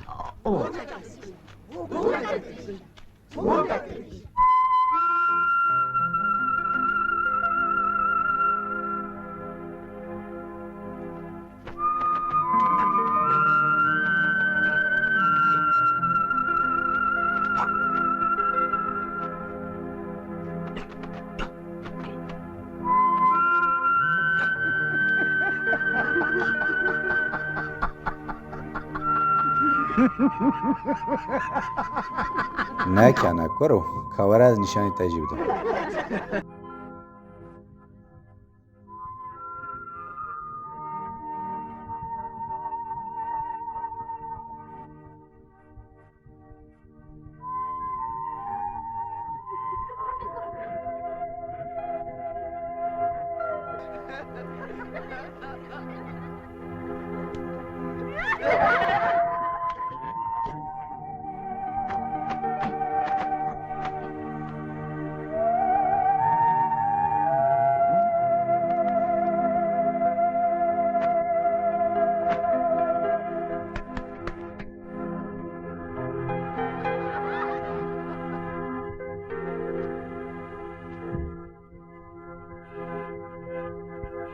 نکنه کرو کاور از نشانی تجیب دم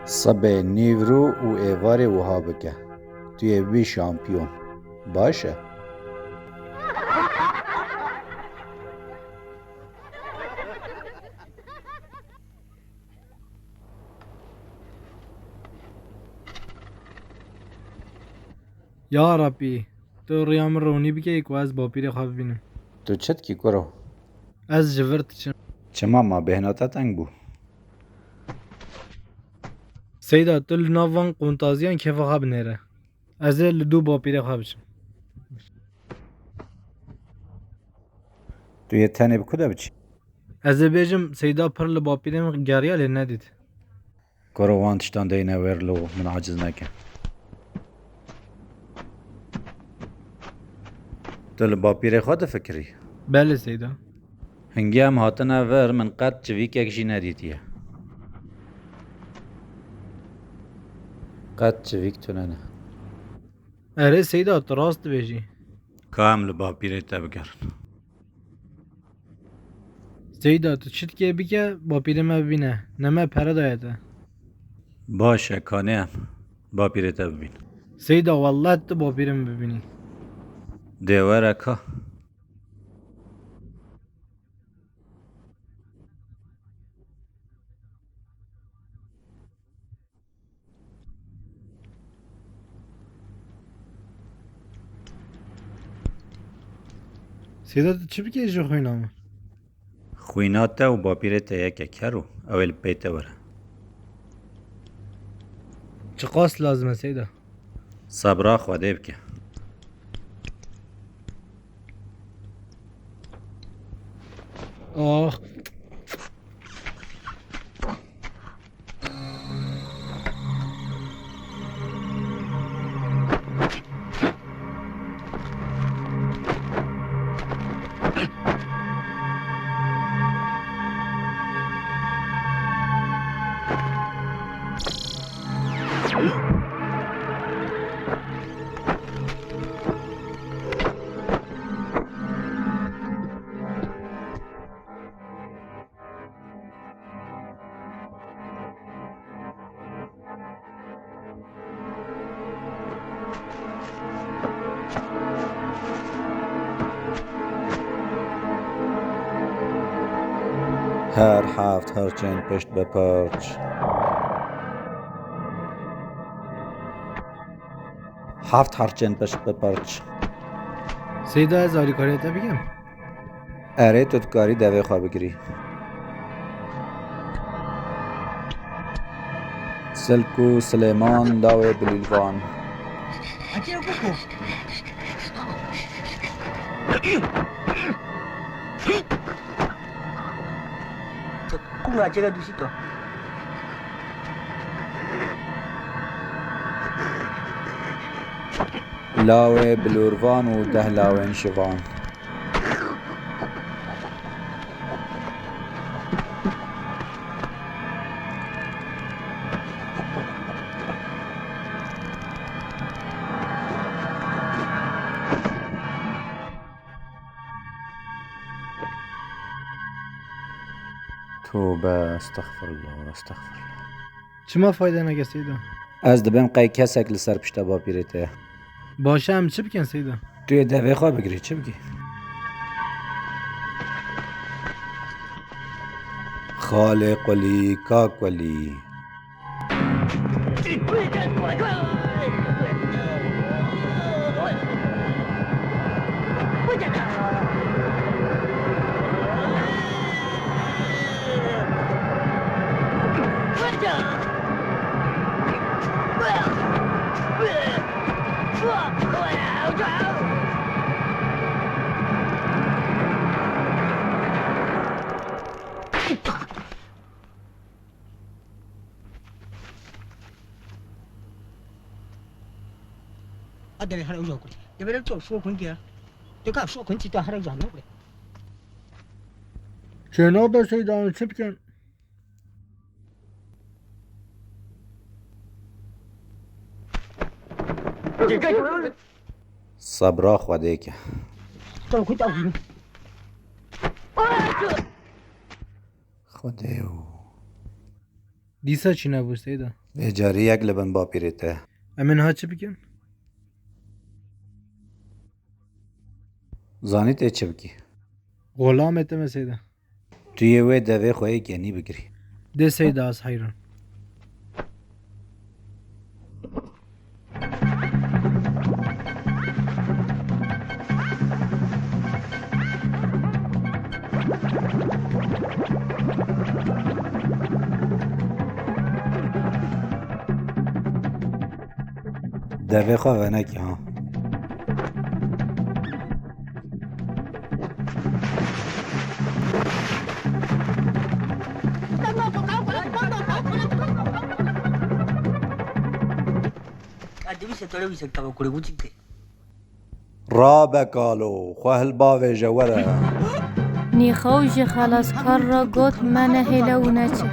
صبح نیورو و ایوار وها بکه توی وی شامپیون باشه یا ربی تو ریام رونی بگه که از با پیر خواب بینم تو چت کی کرو از جورت چم چما ما بهناتا تنگ بو سیدا تو لنوان قونتازیان که خواب نیره از لدو با پیر خواب چم تو یه تنه بکده بچی از بیجم سیدا پر لبا پیرم گریا لی ندید کرو وان تشتان دینه ورلو من عاجز نکن تو لبا پیر خود فکری بله سیدا هنگی هم هاتنه ور من قد چویک یکشی ندیدیه قد چویک تو نه اره سیدا تو راست بیجی کام لبا پیره تبگرن سیدا تو چیت که بگه با پیرم ببینه نمه پره دایده باشه کانه هم با پیره تبین سیدا والله تو با پیرم ببینی دیواره که سیدا تو چی بگه جو خوینامه خویناته و با پیره تا یکه کرو اول پیته وره چه قاس لازمه سیدا صبرا خواده بکه آخ هر هفت هرچند پشت بپرچ هفت هرچند پشت بپرچ سیدا از آلی کاریتا بگم اره تو کاری دوه خواه بگیری سلکو سلیمان لاوه بلیلوان Cura llega Luisito. لاوه بلوروان و ده لاوه شوان توبه استغفر الله استغفر الله چما فایده نگه سیدا از دبم قای کسک لسر پشتا با پیرته باشه هم چه بکن سیدا توی دوه خواه بگیری چه بگی خالق ولی کاک ولی Ada hari udah kuri. Dia berada tu suruh kun dia. Dia kan suruh kun kita hari udah kuri. جناب سیدا چه بکن صبرا خوده که تو کوی تو. خوده او دیسا چی نبود سیدا اجاری یک لبن با پیرته امن ها چه بکن زانیت چه بکی غلام اتم سیدا توی وی دوه خواهی گنی بگیری ده سیدا از حیران دوه خواه نکی ها را بکالو خواه الباوه جوره نیخوش خلاص کار را گفت من هیله و نچه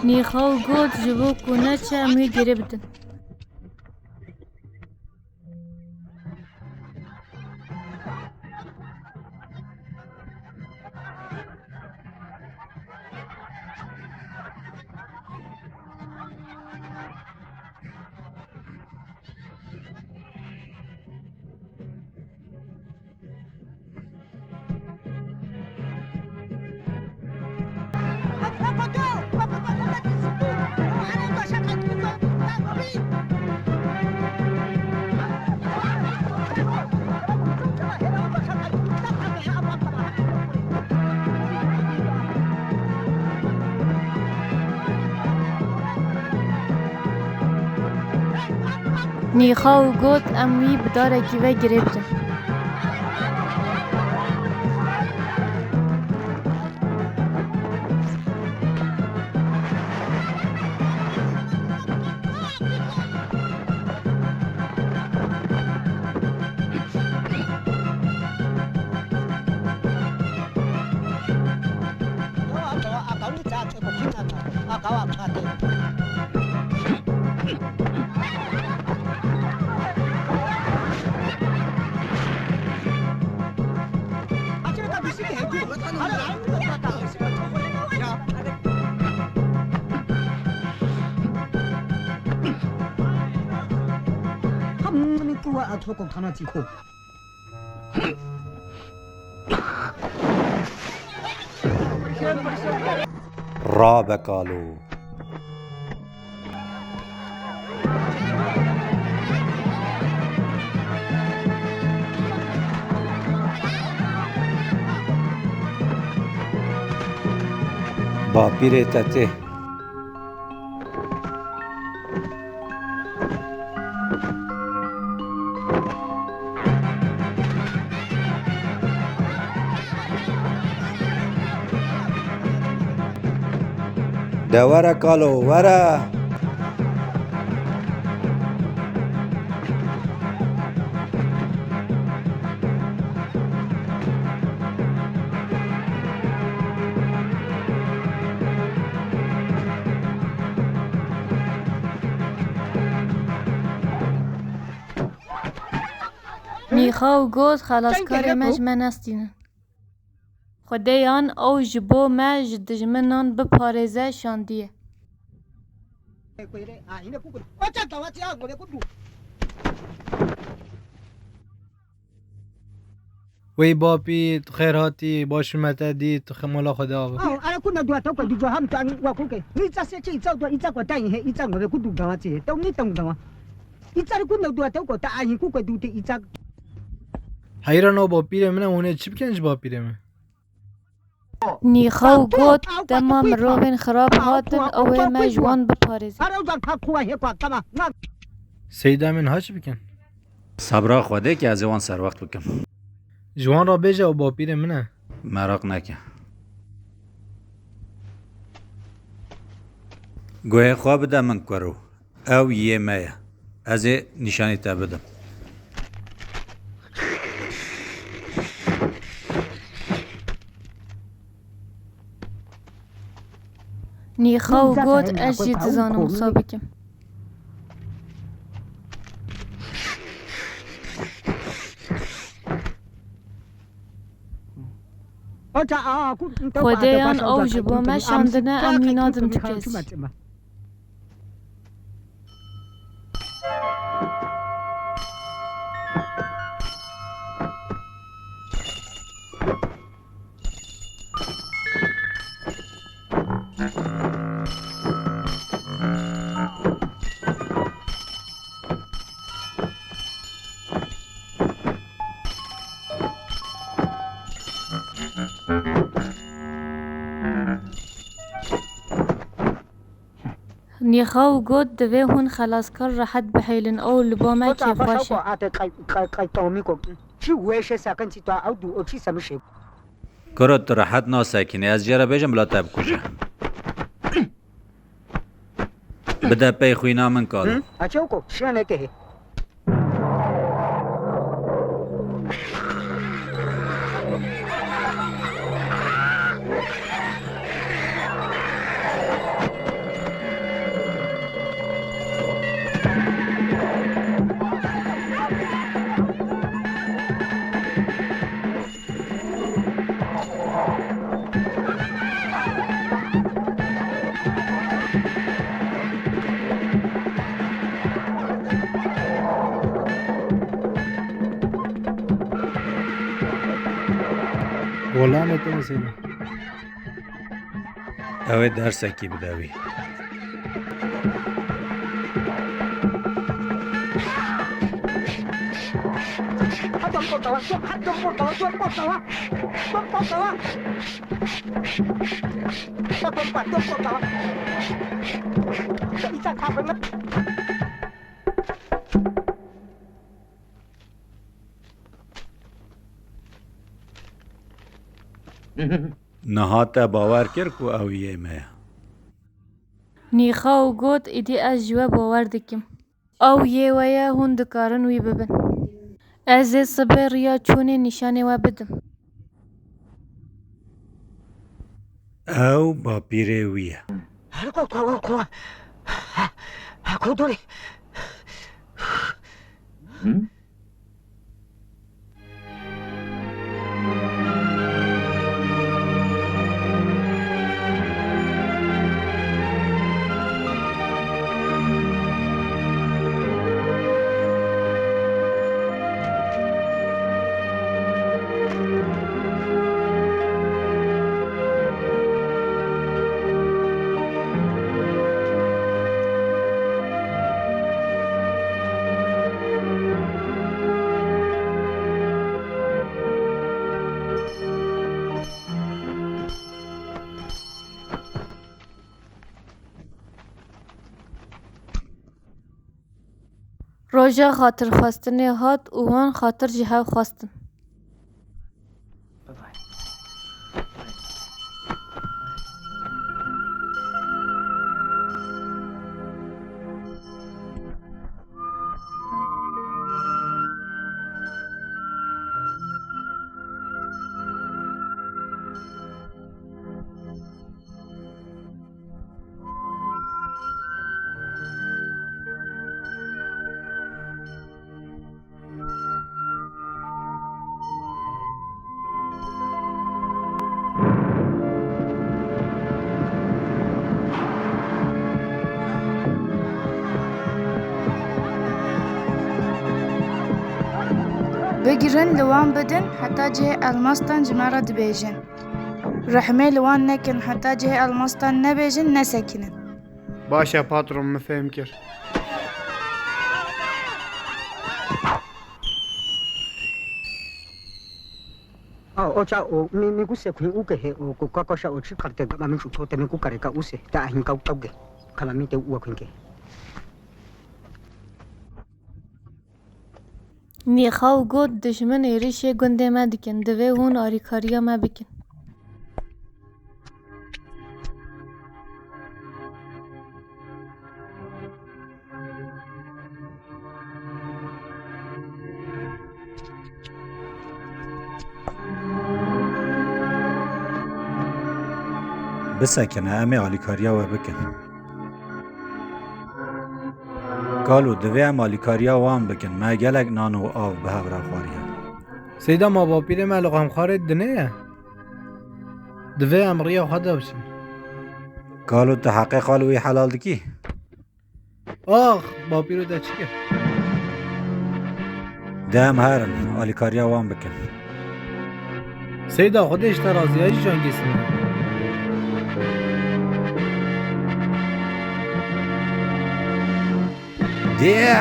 نیخو گفت جبو کنه چه می گرفتن نیخو گفت امی بداره که و گرفتن 我阿托讲他那几口。رابك قالوا باپیر تته دوره کالو وره نیخا و گوز خلاصکار مجمع نستین خدایان او جبو مج دجمنان بپارزه شاندیه وی باپی خیر هاتی باش متدی تو خمالا خدا آقا انا كنا دوا تو كدو جوهم تان وكوكي نيتا سيتي تو ايتا كوتاي هي ايتا مو كدو غاتي تو ني تم دوا ايتا كنا دوا تو كوتاي كو كدو تي ايتا حیران او باپیره منه اونه چی بکنج باپیره من نیخا و گوت تمام روبین خراب هاتن اوه مجوان بپارزه سیده من ها چی بکن صبرا خوده که از وان سر وقت بکن جوان را بیجه و باپیره منه مراق نکن گوه خواه بده من کرو او یه مایه از نشانی تا بدم نیخا و گوت اجید زانم سابکم خدایان او جبو ما شاندنه امینادم تکسی نیخا و گود دوه هون خلاص کر راحت بحیلن او لبا ما کی خوشه کرد تو راحت ناسکنی از جره بیجم بلا تب کجه بده پی خوی نامن کالو غلام تو سیده اوه درس کی بدوی نهاتا باور کر کو او یه مه نیخا و گود ایدی از جوا باور دکم او یه ویا هون دکارن وی ببن از صبر یا چونه نشانه و بدم او با پیره ویه روژا خاطر خواستن هات و وان خاطر جهو خواستن. بگیرن لوان بدن حتی جه الماستان جمعه دبیجن. رحمه لوان نکن حتی جه الماستان نبیجن نسکنن. باشه پاترون مفهم کرد. اوچا او می گوشه کوی او که او کوکاشا او چی کرده گام شو تو تمی کو کاره کا اوسه تا هین کا اوگه کلامی ته او کنکه نیخا و گود دشمن ایریش گنده ما دکن دوه هون آریکاریا ما بکن. بسکنه امی آلیکاریا و بکن قالو دوی ام آلیکاریا وان بکن ما گلک نان و آب به هورا خواریا سیدا ما با پیر ملق هم خارد دنه دوی ام ریا خدا بشن قالو تحقیق قالوی حلال دکی آخ با پیرو دا چی کرد دام هرن آلیکاریا وان بکن سیدا خودش ترازی هایی جانگیسن دیه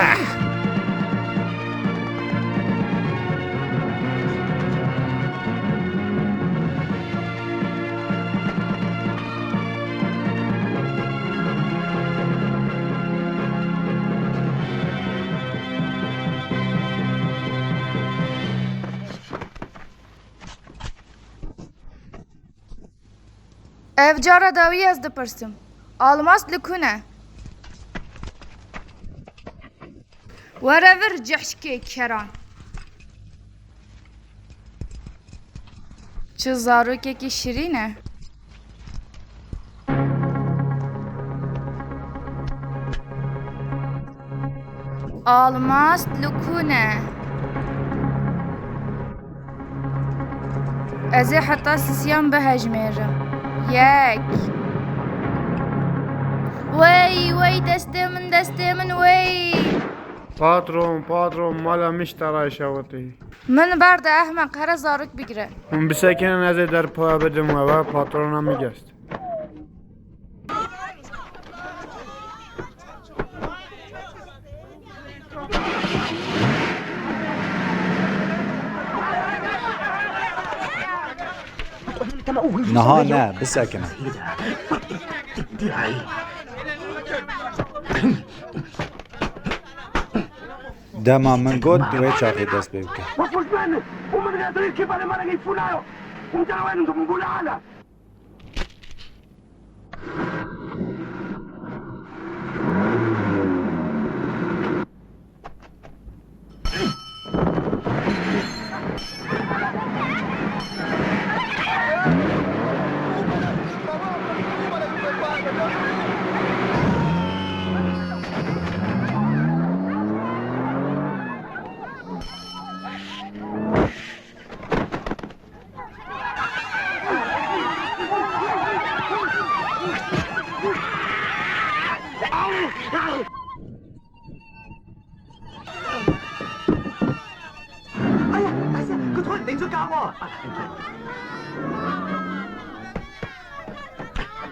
اف جارا داوی از دپرسم. آلماس لکنه. ورور جحشکی کران. چه زاروکه که شیرینه. آلماس لکنه. ازی حتی سیسیان بهجمیرم. یک. وی دسته من وی. پاترون مالا مشترای شوطی من برد احمق هر زارک بگیره اون بسکنن از در پا بدم و پاترون هم میگست نه بسکنه دما من گود دوی چاقی دست بکن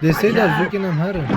ده سیدا بکنم هره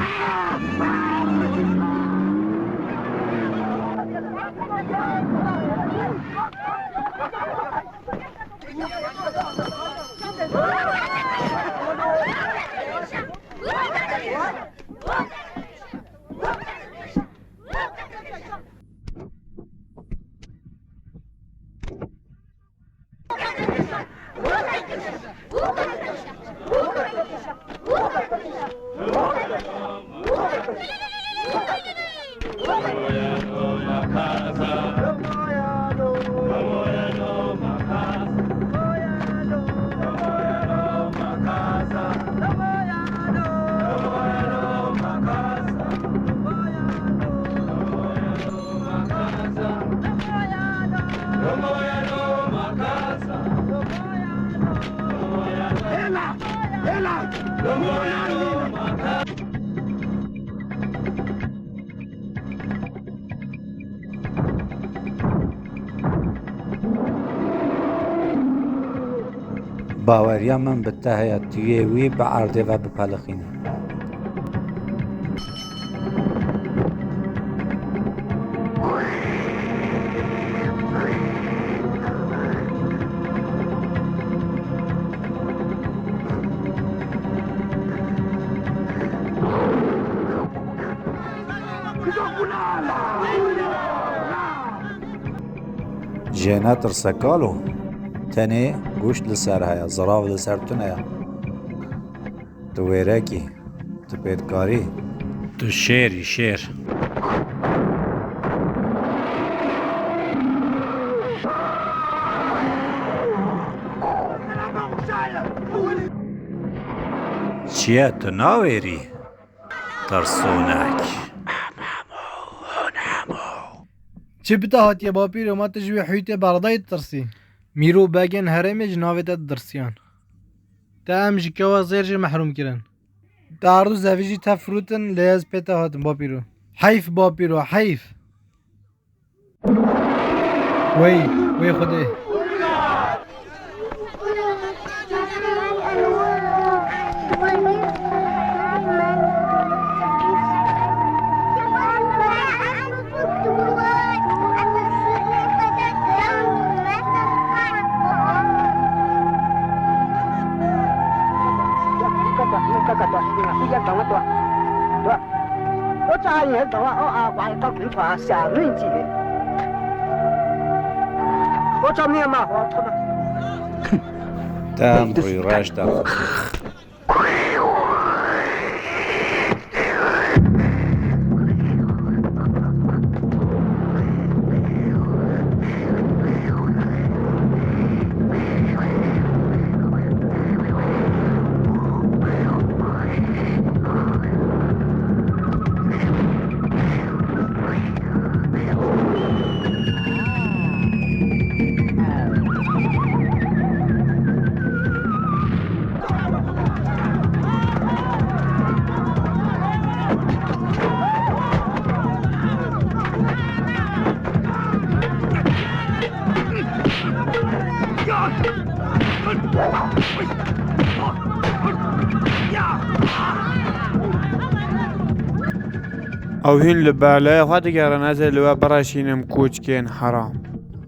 باوریا من بته هیا تویوی به عرضه و بپلخینه جينا ترسكالو تاني قوش لسر هيا زراف لسر تنيا تويراكي تبيدكاري تشيري شير چیه تو ناویری ترسونک چه بتا هاتیه با پیر و ما تجوی حیوت بردای ترسی میرو بگن هرمه جناویت درسیان تا هم جکوا زیر جی محروم کرن تا عرضو زویجی تفروتن لیز پیتا هاتن با پیرو حیف با پیرو حیف وی خوده تام روی راش دار او هین لباله خواهد گرن از لوا براشینم کوچکین حرام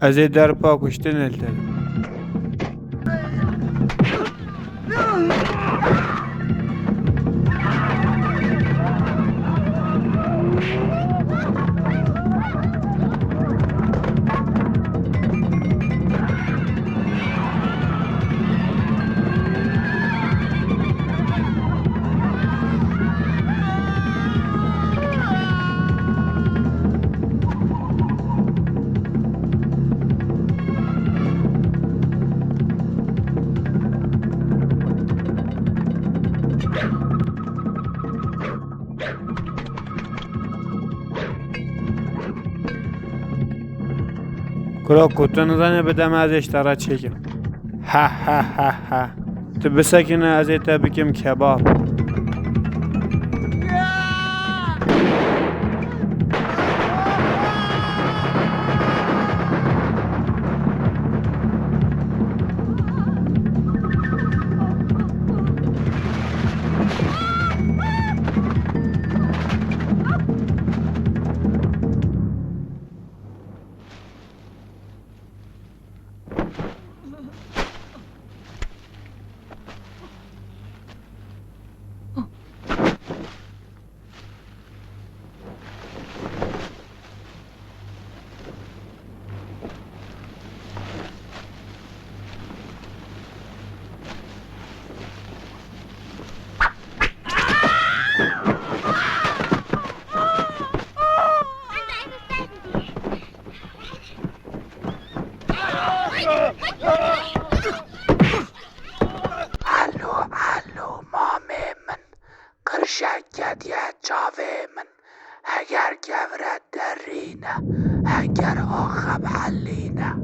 از در پا کشتن التل کلا کتن زنه بدم ازش ترا چکم ها ها ها ها تو بسکنه از ایتا بکم کباب شکت یه جاوه من اگر گورت درینه اگر آخب حلینه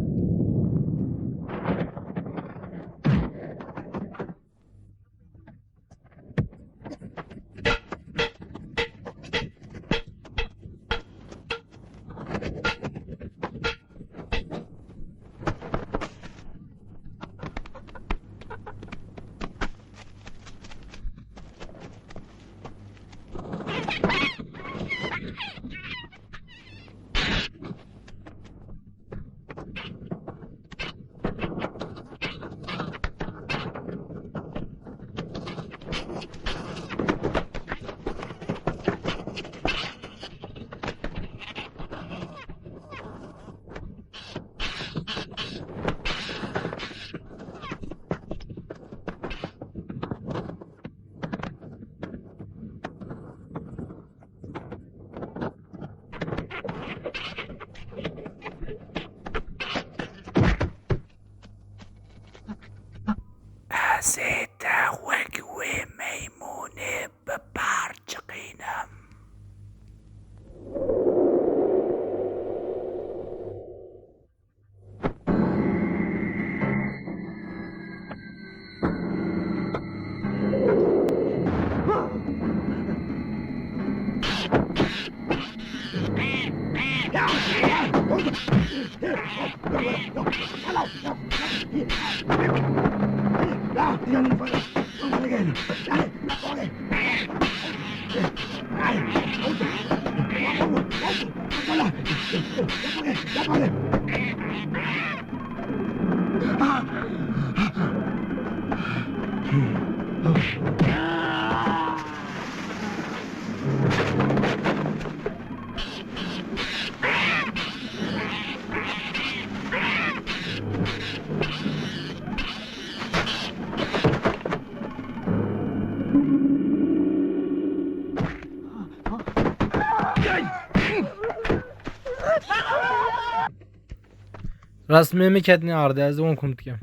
رسمه میکردنی عرضه از اون کنت کم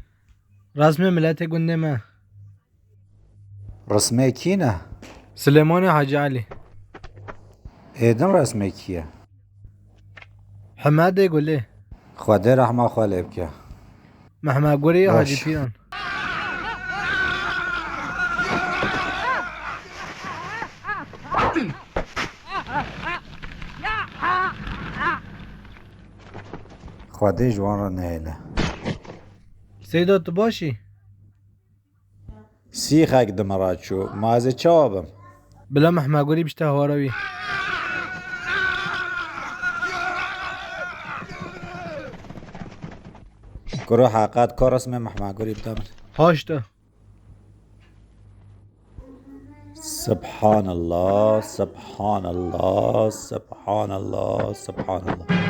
رسمه ملت گنده ما رسمه کی نه؟ سلیمان حاجی علی ایدن رسمه کیه؟ حماد گله خواده رحمه خالب که محمد گوری باش. حاجی پیران خواده جوان را نهیله سیدا تو باشی سیخک دمرات شو مازه چوابم بلا محمد گوری بشته هواروی کرو حقیقت کار اسم محمد گوری بدم هاشتا سبحان الله سبحان الله سبحان الله سبحان الله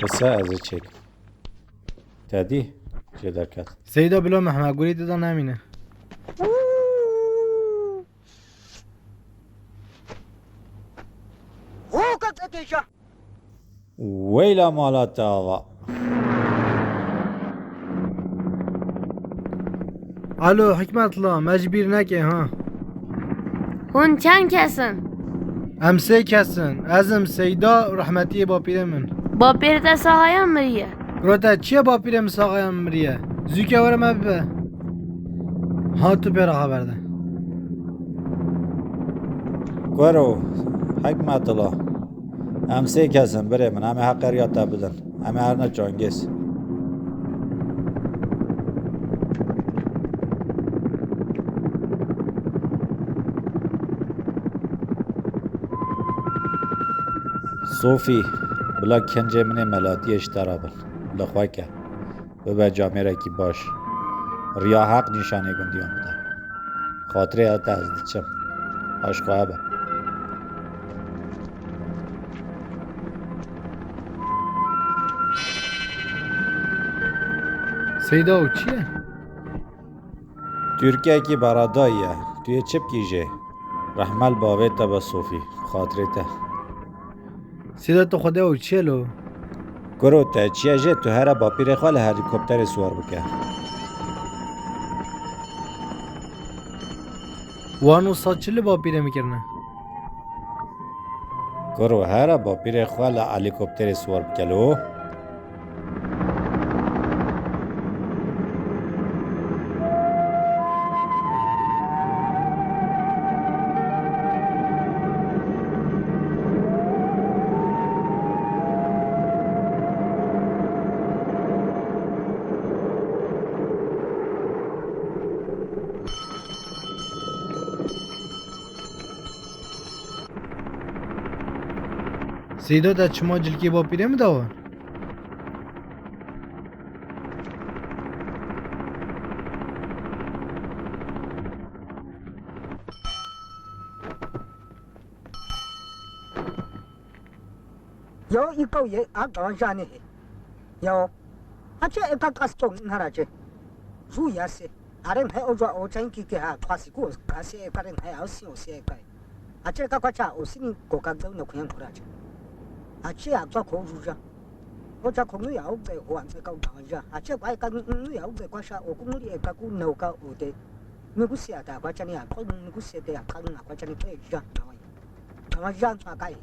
بسه از چک تادی چه درکت سیدا بلا محمد گوری دیدا نمینه ویلا مالات آقا الو حکمت الله مجبیر نکه ها هون چند کسن؟ ام سه کسن ازم سیدا رحمتی با پیر من با پیر دست آقایم مریه روتا چیه با پیر مساقایم مریه زوکه ورم ابه ها تو پیرا خبر ده کرو حکمت الله هم سه کسن بره من همه حق ریاتا بدن همه هر نه چانگیس صوفی بلا کنجه منه ملاتی اشترا بن بلا خواه که ببه جامعه را کی باش ریا حق نشانه گندیان بده خاطره حتی از دیچم آش خواه به سیدا او چیه؟ ترکیه کی براداییه توی چپ کیجه رحمل باوه تا به صوفی خاطره تا سیدا تو خوده او چیه لو؟ کرو تا چیه جه تو هر با پیر خوال هلیکوپتر سوار بکه وانو ساد چلی با پیره میکرنه؟ کرو هر با پیر خوال هلیکوپتر سوار بکه لو سیدو تا چما جلکی با پیره مداور有一个月啊，搞啥呢？有，啊这一个搞种那了这，主要是啊人还欧洲欧洲几个啊，快是过，啊是一个人还要小些个，啊这个国家我是你国家都能看出来这，啊这样做可如着，我这可能要在换这个搞着，啊这块个你要在国家我公里个个弄个我的，你不是啊，大国家你啊，可能你不是的啊，可能啊国家你可以这样，那么这样做可以。